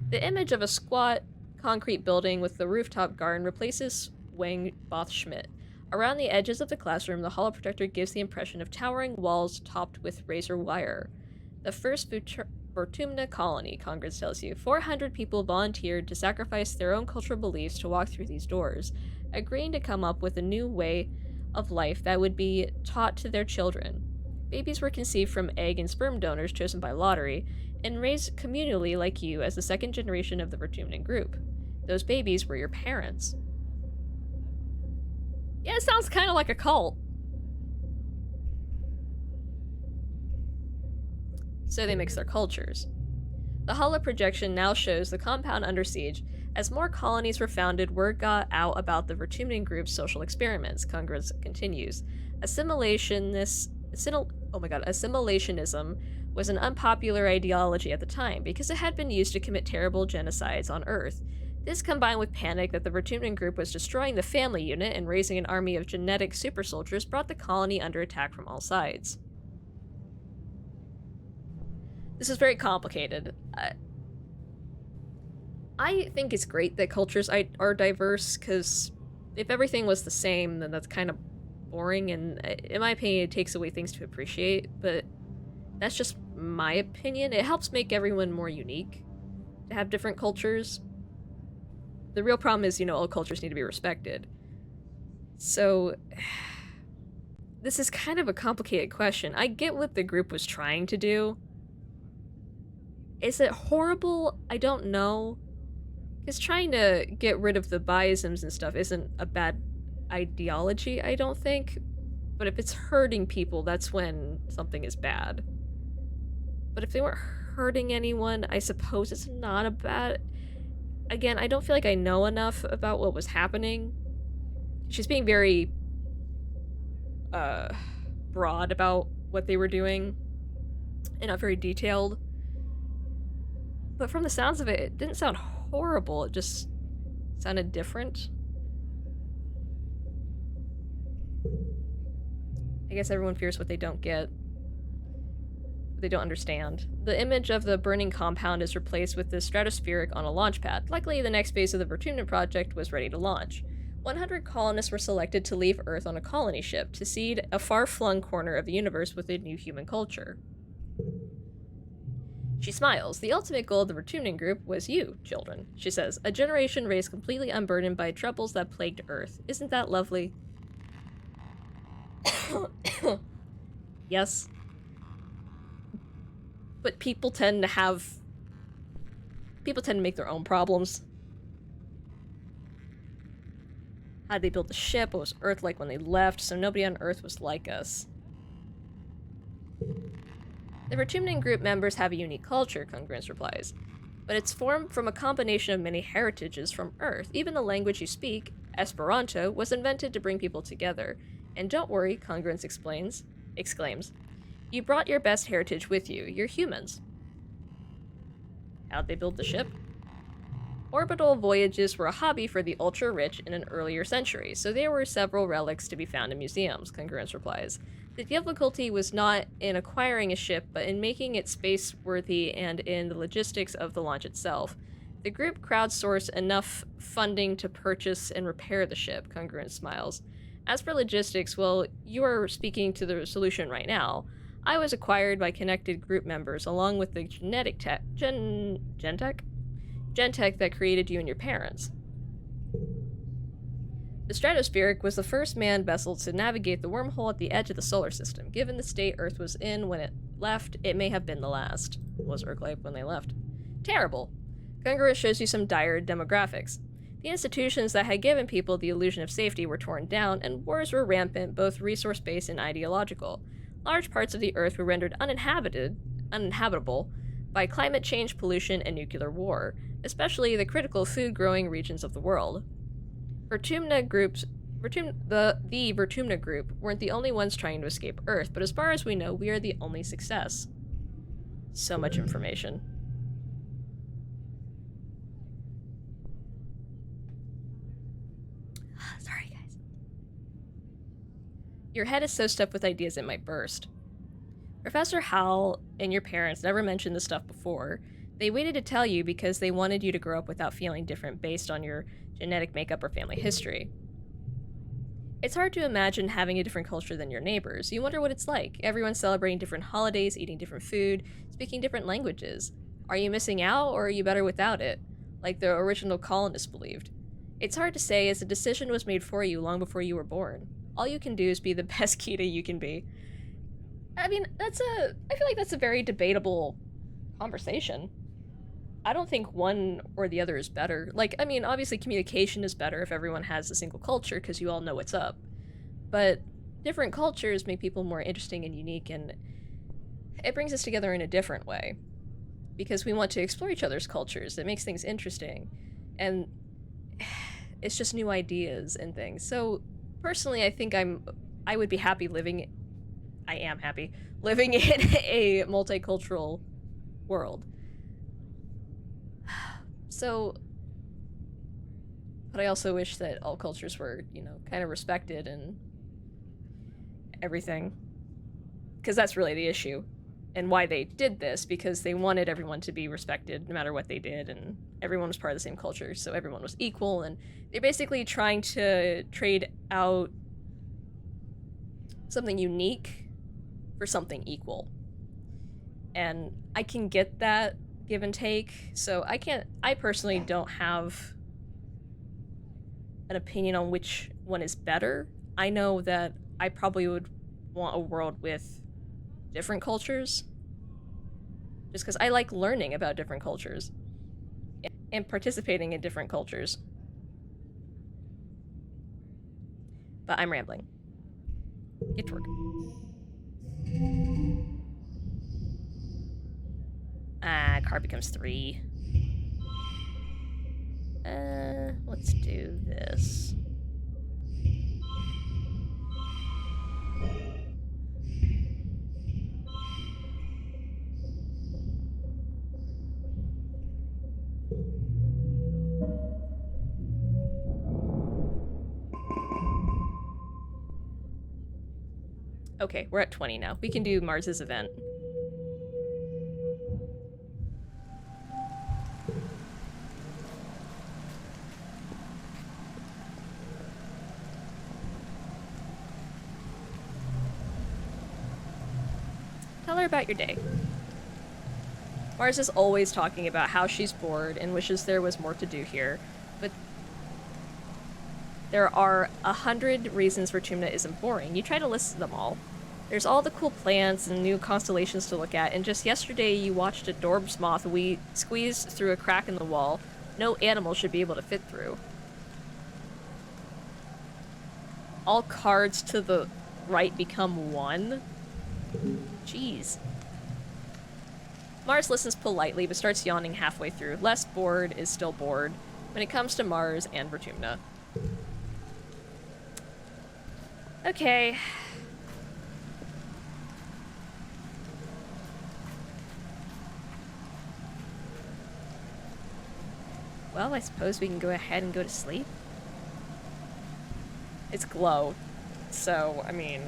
The image of a squat, concrete building with the rooftop garden replaces Wang Botha Schmidt. Around the edges of the classroom, the hollow projector gives the impression of towering walls topped with razor wire. The first Vertumna colony, Congress tells you. 400 people volunteered to sacrifice their own cultural beliefs to walk through these doors, agreeing to come up with a new way of life that would be taught to their children. Babies were conceived from egg and sperm donors chosen by lottery, and raised communally like you as the second generation of the Vertumnan group. Those babies were your parents. Yeah, it sounds kind of like a cult. So they mix their cultures. The hollow projection now shows the compound under siege. As more colonies were founded, word got out about the Vertumnan group's social experiments, Congress continues. Assimilationism was an unpopular ideology at the time because it had been used to commit terrible genocides on Earth. This, combined with panic that the Vertumnan group was destroying the family unit and raising an army of genetic super soldiers, brought the colony under attack from all sides. This is very complicated. I think it's great that cultures are diverse, because if everything was the same, then that's kind of boring, and in my opinion, it takes away things to appreciate, but that's just my opinion. It helps make everyone more unique to have different cultures. The real problem is, all cultures need to be respected. So, this is kind of a complicated question. I get what the group was trying to do. Is it horrible? I don't know. Because trying to get rid of the biasms and stuff isn't a bad ideology, I don't think. But if it's hurting people, that's when something is bad. But if they weren't hurting anyone, I suppose it's not a bad... Again, I don't feel like I know enough about what was happening. She's being very broad about what they were doing and not very detailed. But from the sounds of it, it didn't sound horrible. It just sounded different. I guess everyone fears what they don't get. What they don't understand. The image of the burning compound is replaced with the stratospheric on a launch pad. Luckily, the next phase of the Vertumnan project was ready to launch. 100 colonists were selected to leave Earth on a colony ship to seed a far-flung corner of the universe with a new human culture. She smiles. The ultimate goal of the Vertumnan group was you, children, she says. A generation raised completely unburdened by troubles that plagued Earth. Isn't that lovely? Yes. But people tend to have People tend to make their own problems. How did they build the ship? What was Earth like when they left? So nobody on Earth was like us. The Vertumnan group members have a unique culture, Congruence replies. But it's formed from a combination of many heritages from Earth. Even the language you speak, Esperanto, was invented to bring people together. And don't worry, Congruence exclaims. You brought your best heritage with you. You're humans. How'd they build the ship? Orbital voyages were a hobby for the ultra-rich in an earlier century, so there were several relics to be found in museums, Congruence replies. The difficulty was not in acquiring a ship, but in making it space-worthy and in the logistics of the launch itself. The group crowdsourced enough funding to purchase and repair the ship, Congruence smiles. As for logistics, well, you are speaking to the solution right now. I was acquired by connected group members, along with the genetic tech... Gentech that created you and your parents. The Stratospheric was the first manned vessel to navigate the wormhole at the edge of the solar system. Given the state Earth was in when it left, it may have been the last. Was Earth like when they left? Terrible. Congruence shows you some dire demographics. The institutions that had given people the illusion of safety were torn down, and wars were rampant, both resource-based and ideological. Large parts of the Earth were rendered uninhabitable by climate change, pollution, and nuclear war, especially the critical food-growing regions of the world. The Vertumna group weren't the only ones trying to escape Earth, but as far as we know, we are the only success. So much information. Sorry, guys. Your head is so stuffed with ideas it might burst. Professor Howell and your parents never mentioned this stuff before. They waited to tell you because they wanted you to grow up without feeling different based on your genetic makeup or family history. It's hard to imagine having a different culture than your neighbors. You wonder what it's like. Everyone's celebrating different holidays, eating different food, speaking different languages. Are you missing out, or are you better without it? Like the original colonists believed. It's hard to say, as the decision was made for you long before you were born. All you can do is be the best Kita you can be. I mean, I feel like that's a very debatable conversation. I don't think one or the other is better. Like, I mean, obviously communication is better if everyone has a single culture because you all know what's up. But different cultures make people more interesting and unique, and it brings us together in a different way. Because we want to explore each other's cultures. It makes things interesting. And it's just new ideas and things. So, personally, I think I would be happy living... I am happy living in a multicultural world. So, but I also wish that all cultures were, you know, kind of respected and everything. Because that's really the issue. And why they did this, because they wanted everyone to be respected no matter what they did, and everyone was part of the same culture, so everyone was equal, and they're basically trying to trade out something unique for something equal. And I can get that give and take, so I personally don't have an opinion on which one is better. I know that I probably would want a world with different cultures, just because I like learning about different cultures and participating in different cultures. But I'm rambling. Get to work. Car becomes 3. Let's do this. Okay, we're at 20 now. We can do Mars's event. Tell her about your day. Mars is always talking about how she's bored and wishes there was more to do here, but there are 100 reasons Vertumna isn't boring. You try to list them all. There's all the cool plants and new constellations to look at, and just yesterday you watched a Dorbs moth squeeze through a crack in the wall no animal should be able to fit through. All cards to the right become one? Jeez. Mars listens politely, but starts yawning halfway through. Less bored is still bored when it comes to Mars and Vertumna. Okay. Well, I suppose we can go ahead and go to sleep. It's glow, so, I mean...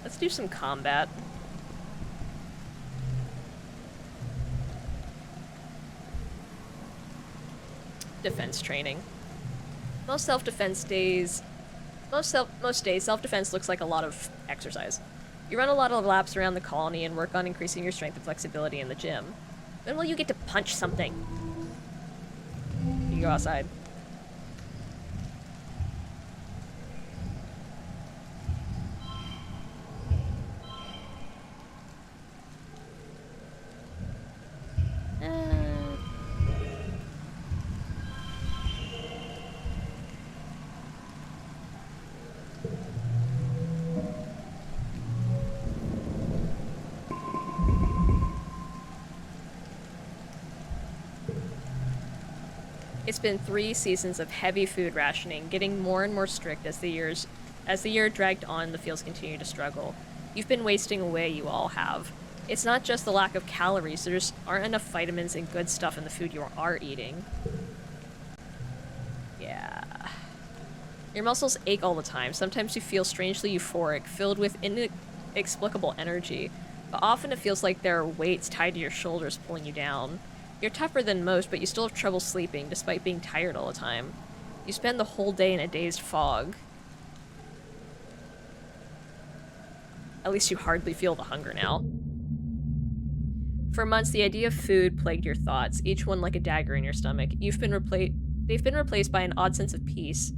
Let's do some combat. Defense training. Most days, self-defense looks like a lot of exercise. You run a lot of laps around the colony and work on increasing your strength and flexibility in the gym. When will you get to punch something? You go outside. It's been 3 seasons of heavy food rationing, getting more and more strict as the year dragged on, the fields continue to struggle. You've been wasting away, you all have. It's not just the lack of calories, there just aren't enough vitamins and good stuff in the food you are eating. Yeah. Your muscles ache all the time. Sometimes you feel strangely euphoric, filled with inexplicable energy, but often it feels like there are weights tied to your shoulders pulling you down. You're tougher than most, but you still have trouble sleeping, despite being tired all the time. You spend the whole day in a dazed fog. At least you hardly feel the hunger now. For months, the idea of food plagued your thoughts, each one like a dagger in your stomach. They've been replaced by an odd sense of peace.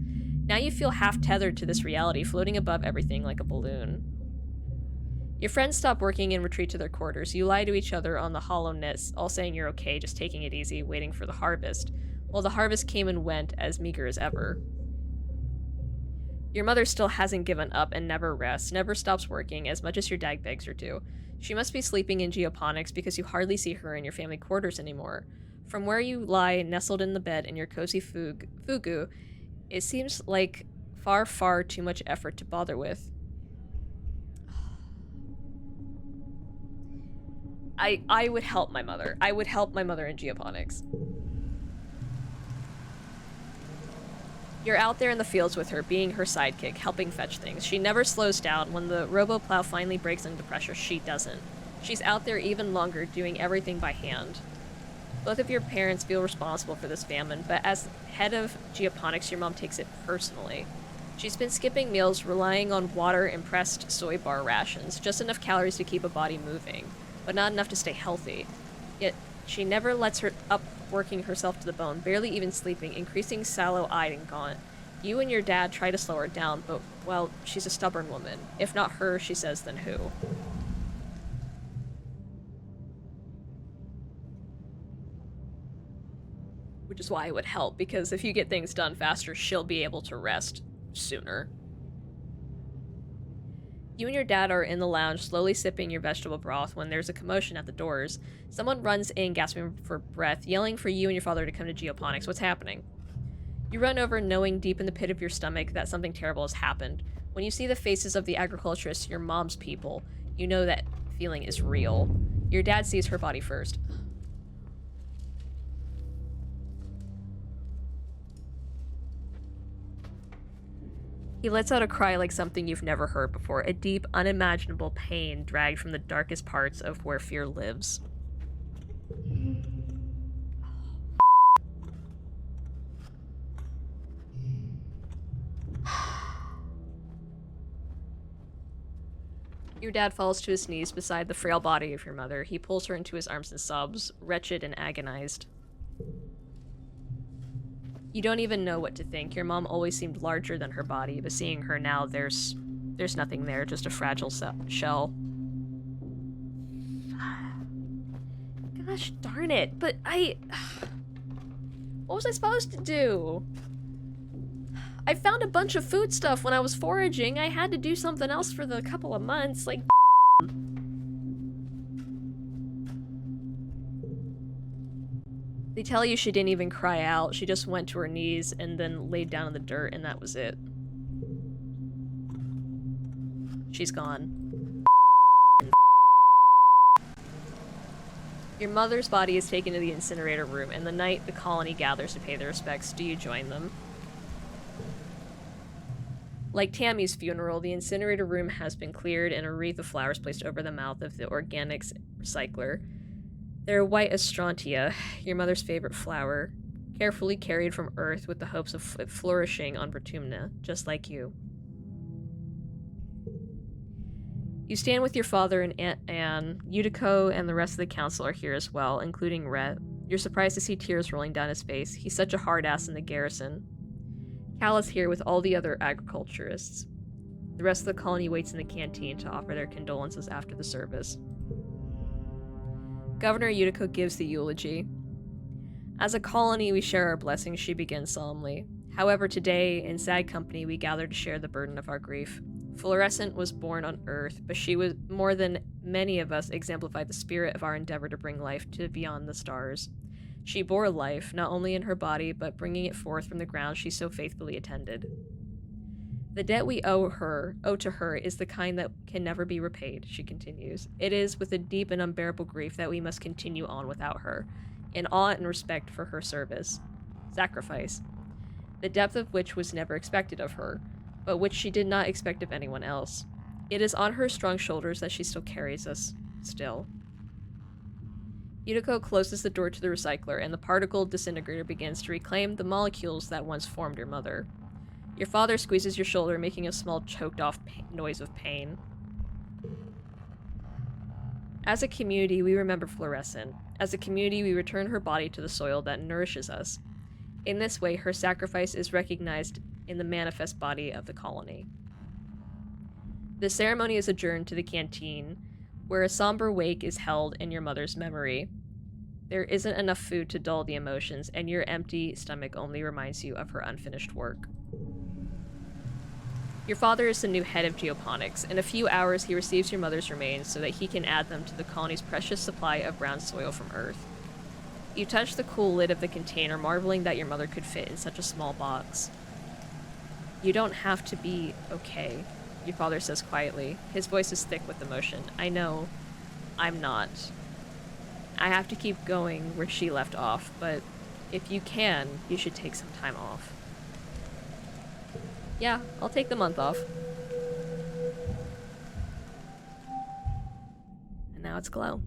Now you feel half tethered to this reality, floating above everything like a balloon. Your friends stop working and retreat to their quarters. You lie to each other on the hollow nest, all saying you're okay, just taking it easy, waiting for the harvest. Well, the harvest came and went, as meager as ever. Your mother still hasn't given up and never rests, never stops working, as much as your dad begs her to. She must be sleeping in geoponics because you hardly see her in your family quarters anymore. From where you lie, nestled in the bed in your cozy fugu, it seems like far, far too much effort to bother with. I would help my mother. I would help my mother in geoponics. You're out there in the fields with her, being her sidekick, helping fetch things. She never slows down. When the robo-plow finally breaks under pressure, she doesn't. She's out there even longer, doing everything by hand. Both of your parents feel responsible for this famine, but as head of geoponics, your mom takes it personally. She's been skipping meals, relying on water and pressed soy bar rations, just enough calories to keep a body moving, but not enough to stay healthy. Yet, she never lets her up working herself to the bone, barely even sleeping, increasing sallow-eyed and gaunt. You and your dad try to slow her down, but, well, she's a stubborn woman. If not her, she says, then who? Which is why it would help, because if you get things done faster, she'll be able to rest sooner. You and your dad are in the lounge, slowly sipping your vegetable broth when there's a commotion at the doors. Someone runs in, gasping for breath, yelling for you and your father to come to geoponics. What's happening? You run over, knowing deep in the pit of your stomach that something terrible has happened. When you see the faces of the agriculturists, your mom's people, you know that feeling is real. Your dad sees her body first. He lets out a cry like something you've never heard before, a deep, unimaginable pain dragged from the darkest parts of where fear lives. Your dad falls to his knees beside the frail body of your mother. He pulls her into his arms and sobs, wretched and agonized. You don't even know what to think. Your mom always seemed larger than her body, but seeing her now, there's nothing there, just a fragile shell. Gosh darn it, but what was I supposed to do? I found a bunch of food stuff when I was foraging. I had to do something else for the couple of months, like They tell you she didn't even cry out. She just went to her knees and then laid down in the dirt, and that was it. She's gone. Your mother's body is taken to the incinerator room, and the night the colony gathers to pay their respects, do you join them? Like Tammy's funeral, the incinerator room has been cleared and a wreath of flowers placed over the mouth of the organics recycler. They're white as strontia, your mother's favorite flower, carefully carried from Earth with the hopes of flourishing on Vertumna, just like you. You stand with your father and Aunt Anne. Yutiko and the rest of the council are here as well, including Rhett. You're surprised to see tears rolling down his face. He's such a hard ass in the garrison. Cal is here with all the other agriculturists. The rest of the colony waits in the canteen to offer their condolences after the service. Governor Yutiko gives the eulogy. As a colony, we share our blessings, she begins solemnly. However, today, in sad company, we gather to share the burden of our grief. Fluorescent was born on Earth, but she was, more than many of us, exemplified the spirit of our endeavor to bring life to beyond the stars. She bore life, not only in her body, but bringing it forth from the ground she so faithfully attended. The debt we owe to her is the kind that can never be repaid, she continues. It is with a deep and unbearable grief that we must continue on without her, in awe and respect for her service. Sacrifice. The depth of which was never expected of her, but which she did not expect of anyone else. It is on her strong shoulders that she still carries us, still. Yutiko closes the door to the recycler, and the particle disintegrator begins to reclaim the molecules that once formed your mother. Your father squeezes your shoulder, making a small choked-off noise of pain. As a community, we remember Fluorescent. As a community, we return her body to the soil that nourishes us. In this way, her sacrifice is recognized in the manifest body of the colony. The ceremony is adjourned to the canteen, where a somber wake is held in your mother's memory. There isn't enough food to dull the emotions, and your empty stomach only reminds you of her unfinished work. Your father is the new head of geoponics. In a few hours, he receives your mother's remains so that he can add them to the colony's precious supply of brown soil from Earth. You touch the cool lid of the container, marveling that your mother could fit in such a small box. You don't have to be okay, your father says quietly. His voice is thick with emotion. I know. I'm not. I have to keep going where she left off, but if you can, you should take some time off. Yeah, I'll take the month off. And now it's Glow.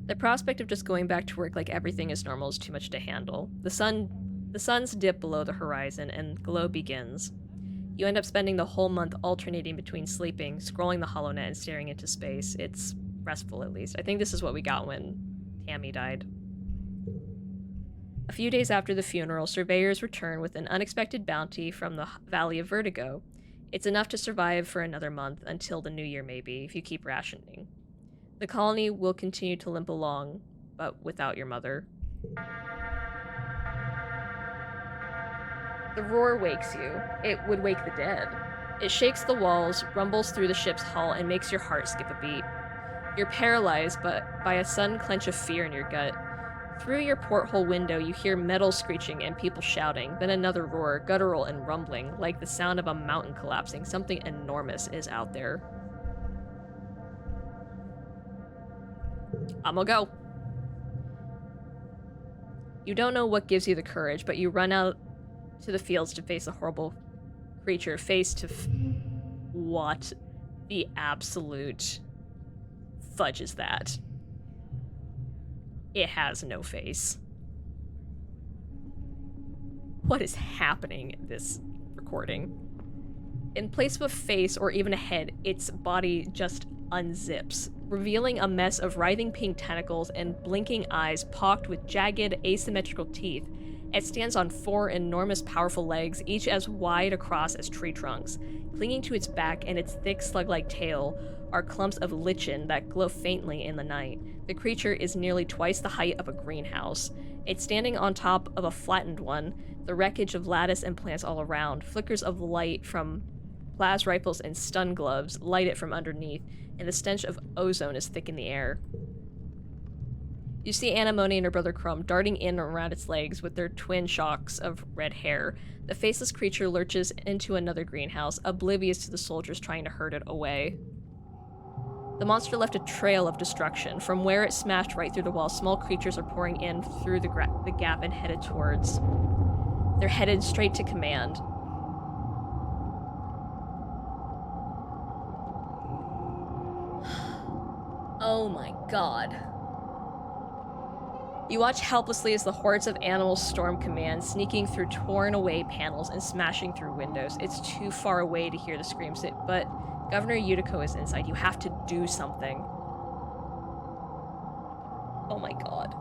The prospect of just going back to work like everything is normal is too much to handle. The sun's dip below the horizon, and Glow begins. You end up spending the whole month alternating between sleeping, scrolling the HoloNet, and staring into space. It's restful, at least. I think this is what we got when Tammy died. A few days after the funeral, surveyors return with an unexpected bounty from the Valley of Vertigo. It's enough to survive for another month, until the new year maybe, if you keep rationing. The colony will continue to limp along, but without your mother. The roar wakes you. It would wake the dead. It shakes the walls, rumbles through the ship's hull, and makes your heart skip a beat. You're paralyzed by a sudden clench of fear in your gut. Through your porthole window, you hear metal screeching and people shouting, then another roar, guttural and rumbling, like the sound of a mountain collapsing. Something enormous is out there. I'm gonna go. You don't know what gives you the courage, but you run out to the fields to face a horrible creature, face to what the absolute fudge is that? It has no face. What is happening in this recording? In place of a face or even a head, its body just unzips, revealing a mess of writhing pink tentacles and blinking eyes pocked with jagged, asymmetrical teeth It stands on 4 enormous, powerful legs, each as wide across as tree trunks. Clinging to its back and its thick, slug-like tail are clumps of lichen that glow faintly in the night. The creature is nearly twice the height of a greenhouse. It's standing on top of a flattened one, the wreckage of lattice and plants all around. Flickers of light from plas rifles and stun gloves light it from underneath, and the stench of ozone is thick in the air. You see Anemone and her brother Crumb darting in and around its legs with their twin shocks of red hair. The faceless creature lurches into another greenhouse, oblivious to the soldiers trying to herd it away. The monster left a trail of destruction. From where it smashed right through the wall, small creatures are pouring in through the gap and headed towards. They're headed straight to command. Oh my god. You watch helplessly as the hordes of animals storm command, sneaking through torn away panels and smashing through windows. It's too far away to hear the screams, but Governor Yutiko is inside. You have to do something. Oh my god.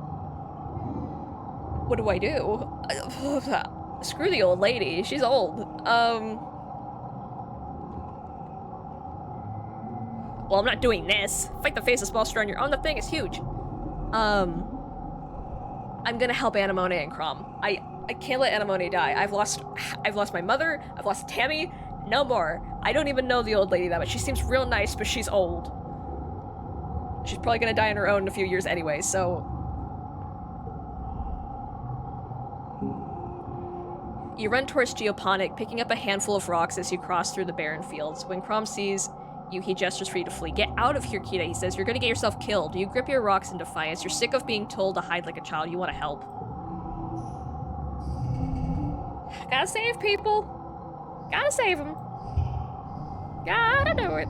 What do I do? Screw the old lady. She's old. Well, I'm not doing this. Fight the faceless monster on your own. The thing is huge. I'm gonna help Anemone and Crom. I can't let Anemone die. I've lost my mother. I've lost Tammy. No more. I don't even know the old lady that much. She seems real nice, but she's old. She's probably gonna die on her own in a few years anyway, so... You run towards Geoponic, picking up a handful of rocks as you cross through the barren fields. When Crom sees you, he gestures for you to flee. Get out of here, Kita, he says. You're gonna get yourself killed. You grip your rocks in defiance. You're sick of being told to hide like a child. You want to help. Gotta save people. Gotta save them. Gotta do it.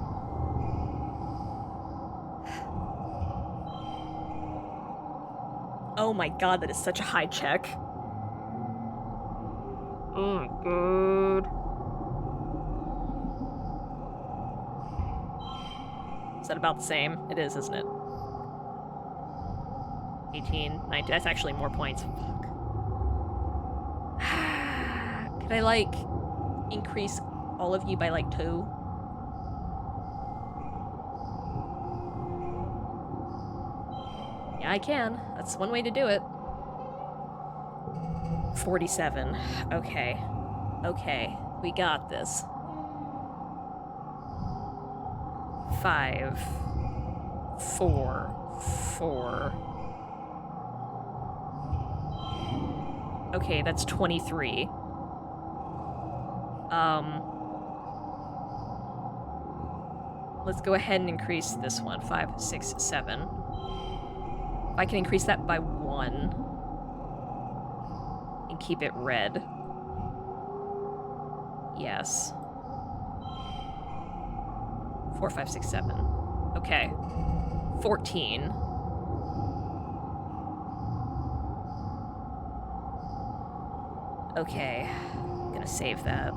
Oh my god, that is such a high check. Oh my god. Is that about the same? It is, isn't it? 18, 19, that's actually more points. Fuck. Could I, like, increase all of you by, like, 2? Yeah, I can. That's one way to do it. 47. Okay. Okay. We got this. 5, 4, 4. Okay, that's 23. Let's go ahead and increase this one. 5, 6, 7. If I can increase that by 1 and keep it red. Yes. 4, 5, 6, 7. Okay. 14. Okay. I'm gonna save that.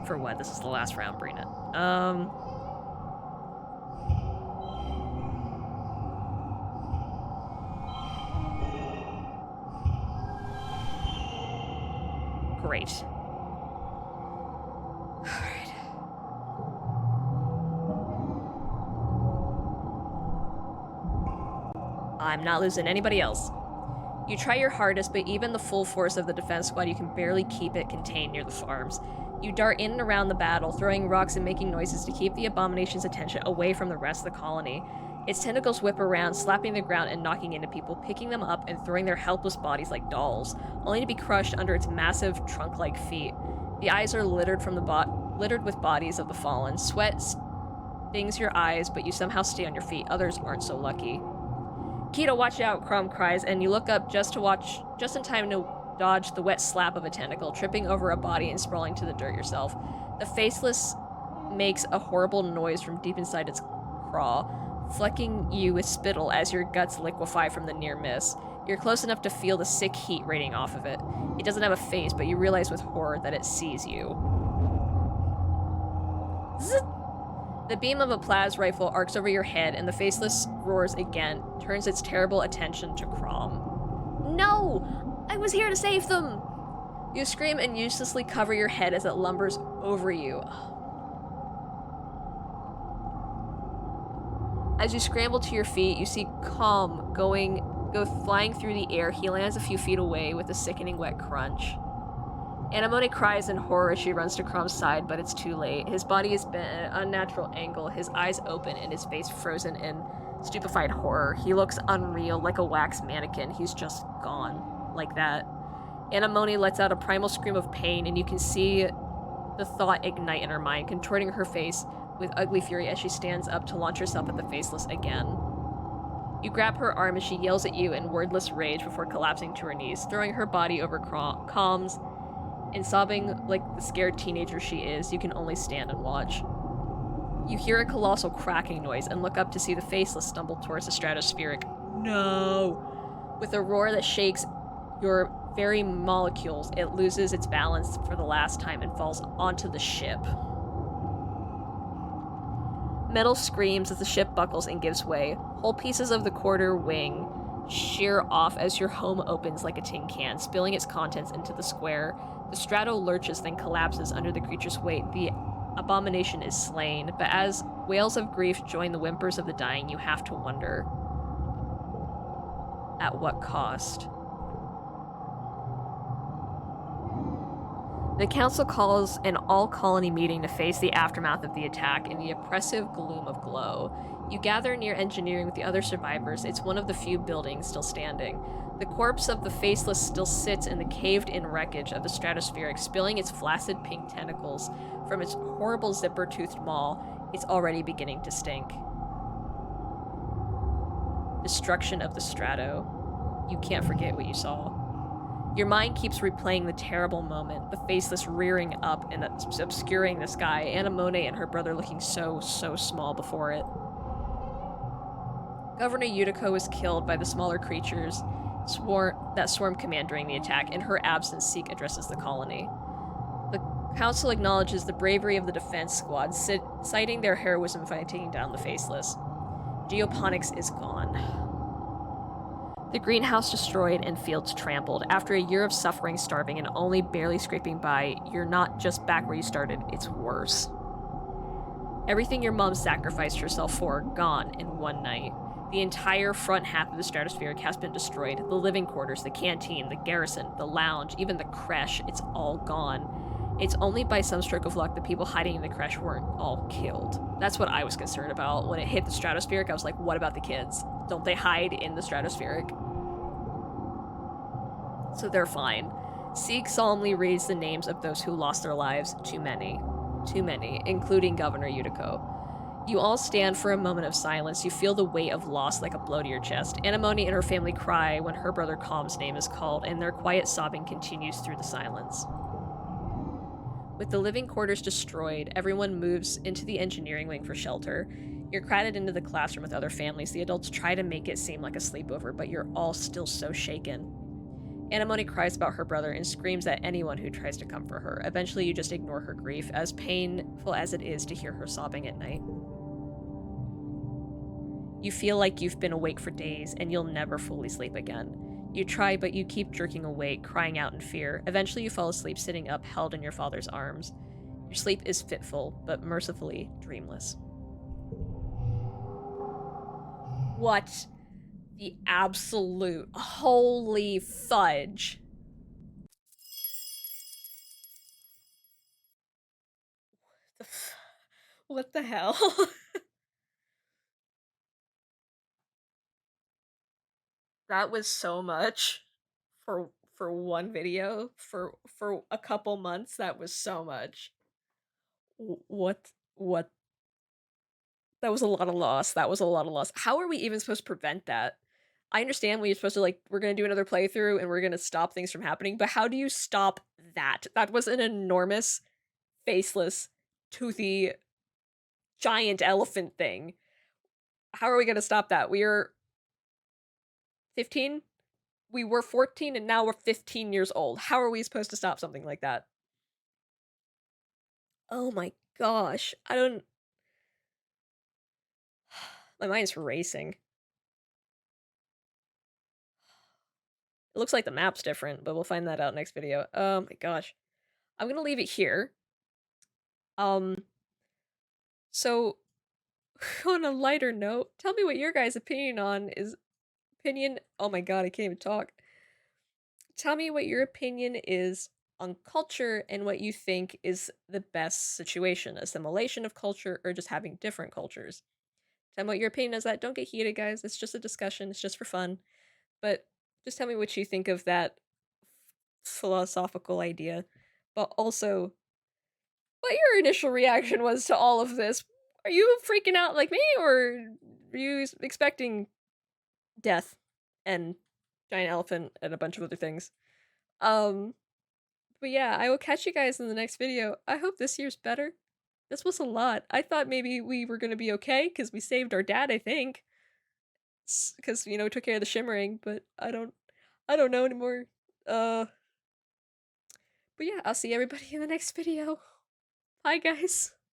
For what? This is the last round, Brina. Great. Alright. I'm not losing anybody else. You try your hardest, but even the full force of the defense squad, you can barely keep it contained near the farms. You dart in and around the battle, throwing rocks and making noises to keep the abomination's attention away from the rest of the colony. Its tentacles whip around, slapping the ground and knocking into people, picking them up and throwing their helpless bodies like dolls, only to be crushed under its massive trunk-like feet. The eyes are littered with bodies of the fallen. Sweat stings your eyes, but you somehow stay on your feet. Others aren't so lucky. Kita, watch out, Crom cries, and you look up just in time to dodge the wet slap of a tentacle, tripping over a body and sprawling to the dirt yourself. The faceless makes a horrible noise from deep inside its craw, flecking you with spittle as your guts liquefy from the near miss. You're close enough to feel the sick heat radiating off of it. It doesn't have a face, but you realize with horror that it sees you. Zzz. The beam of a plas rifle arcs over your head, and the faceless roars again, turns its terrible attention to Crom. No! I was here to save them! You scream and uselessly cover your head as it lumbers over you. As you scramble to your feet, you see Calm go flying through the air. He lands a few feet away with a sickening wet crunch. Anemone cries in horror as she runs to Crom's side, but it's too late. His body is bent at an unnatural angle, his eyes open and his face frozen in stupefied horror. He looks unreal, like a wax mannequin. He's just gone. Like that. Anemone lets out a primal scream of pain, and you can see the thought ignite in her mind, contorting her face with ugly fury as she stands up to launch herself at the Faceless again. You grab her arm as she yells at you in wordless rage before collapsing to her knees, throwing her body over Calm's, and sobbing like the scared teenager she is. You can only stand and watch. You hear a colossal cracking noise and look up to see the Faceless stumble towards the stratospheric. No! With a roar that shakes your very molecules, it loses its balance for the last time and falls onto the ship. Metal screams as the ship buckles and gives way. Whole pieces of the quarter wing shear off as your home opens like a tin can, spilling its contents into the square. The strato lurches, then collapses under the creature's weight. The abomination is slain, but as wails of grief join the whimpers of the dying, you have to wonder, at what cost? The council calls an all-colony meeting to face the aftermath of the attack in the oppressive gloom of glow. You gather near engineering with the other survivors. It's one of the few buildings still standing. The corpse of the Faceless still sits in the caved-in wreckage of the stratospheric, spilling its flaccid pink tentacles from its horrible zipper-toothed maw. It's already beginning to stink. Destruction of the strato. You can't forget what you saw. Your mind keeps replaying the terrible moment, the Faceless rearing up and obscuring the sky, Anemone and her brother looking so small before it. Governor Yutiko was killed by the smaller creatures that swarmed command during the attack. In her absence, Seek addresses the colony. The council acknowledges the bravery of the defense squad, citing their heroism fighting down the Faceless. Geoponics is gone. The greenhouse destroyed and fields trampled. After a year of suffering, starving, and only barely scraping by, you're not just back where you started, it's worse. Everything your mom sacrificed herself for, gone in one night. The entire front half of the stratospheric has been destroyed. The living quarters, the canteen, the garrison, the lounge, even the creche, it's all gone. It's only by some stroke of luck the people hiding in the creche weren't all killed. That's what I was concerned about. When it hit the stratospheric, I was like, what about the kids? Don't they hide in the stratospheric? So they're fine. Seek solemnly reads the names of those who lost their lives. Too many, including Governor Yutiko. You all stand for a moment of silence. You feel the weight of loss like a blow to your chest. Anemone and her family cry when her brother Calm's name is called, and their quiet sobbing continues through the silence. With the living quarters destroyed, everyone moves into the engineering wing for shelter. You're crowded into the classroom with other families. The adults try to make it seem like a sleepover, but you're all still so shaken. Anemone cries about her brother and screams at anyone who tries to comfort her. Eventually, you just ignore her grief, as painful as it is to hear her sobbing at night. You feel like you've been awake for days, and you'll never fully sleep again. You try, but you keep jerking awake, crying out in fear. Eventually, you fall asleep sitting up, held in your father's arms. Your sleep is fitful, but mercifully dreamless. What the absolute holy fudge? What the hell? That was so much for one video for a couple months. That was so much. What? That was a lot of loss. That was a lot of loss. How are we even supposed to prevent that? I understand we're supposed to, like, we're gonna do another playthrough and we're gonna stop things from happening, but how do you stop that? That was an enormous, faceless, toothy, giant elephant thing. How are we gonna stop that? We are 15? We were 14 and now we're 15 years old. How are we supposed to stop something like that? Oh my gosh. I don't... My mind's racing. It looks like the map's different, but we'll find that out next video. Oh my gosh. I'm gonna leave it here. Um, so on a lighter note, tell me what your guys' opinion. Oh my god, I can't even talk. Tell me what your opinion is on culture and what you think is the best situation, assimilation of culture or just having different cultures. Tell me what your opinion is that. Don't get heated, guys. It's just a discussion. It's just for fun. But just tell me what you think of that philosophical idea. But also, what your initial reaction was to all of this. Are you freaking out like me, or are you expecting death and giant elephant and a bunch of other things? Um, but yeah, I will catch you guys in the next video. I hope this year's better. This was a lot. I thought maybe we were gonna be okay because we saved our dad, I think. Because, you know, we took care of the shimmering, but I don't know anymore. But yeah, I'll see everybody in the next video. Bye, guys.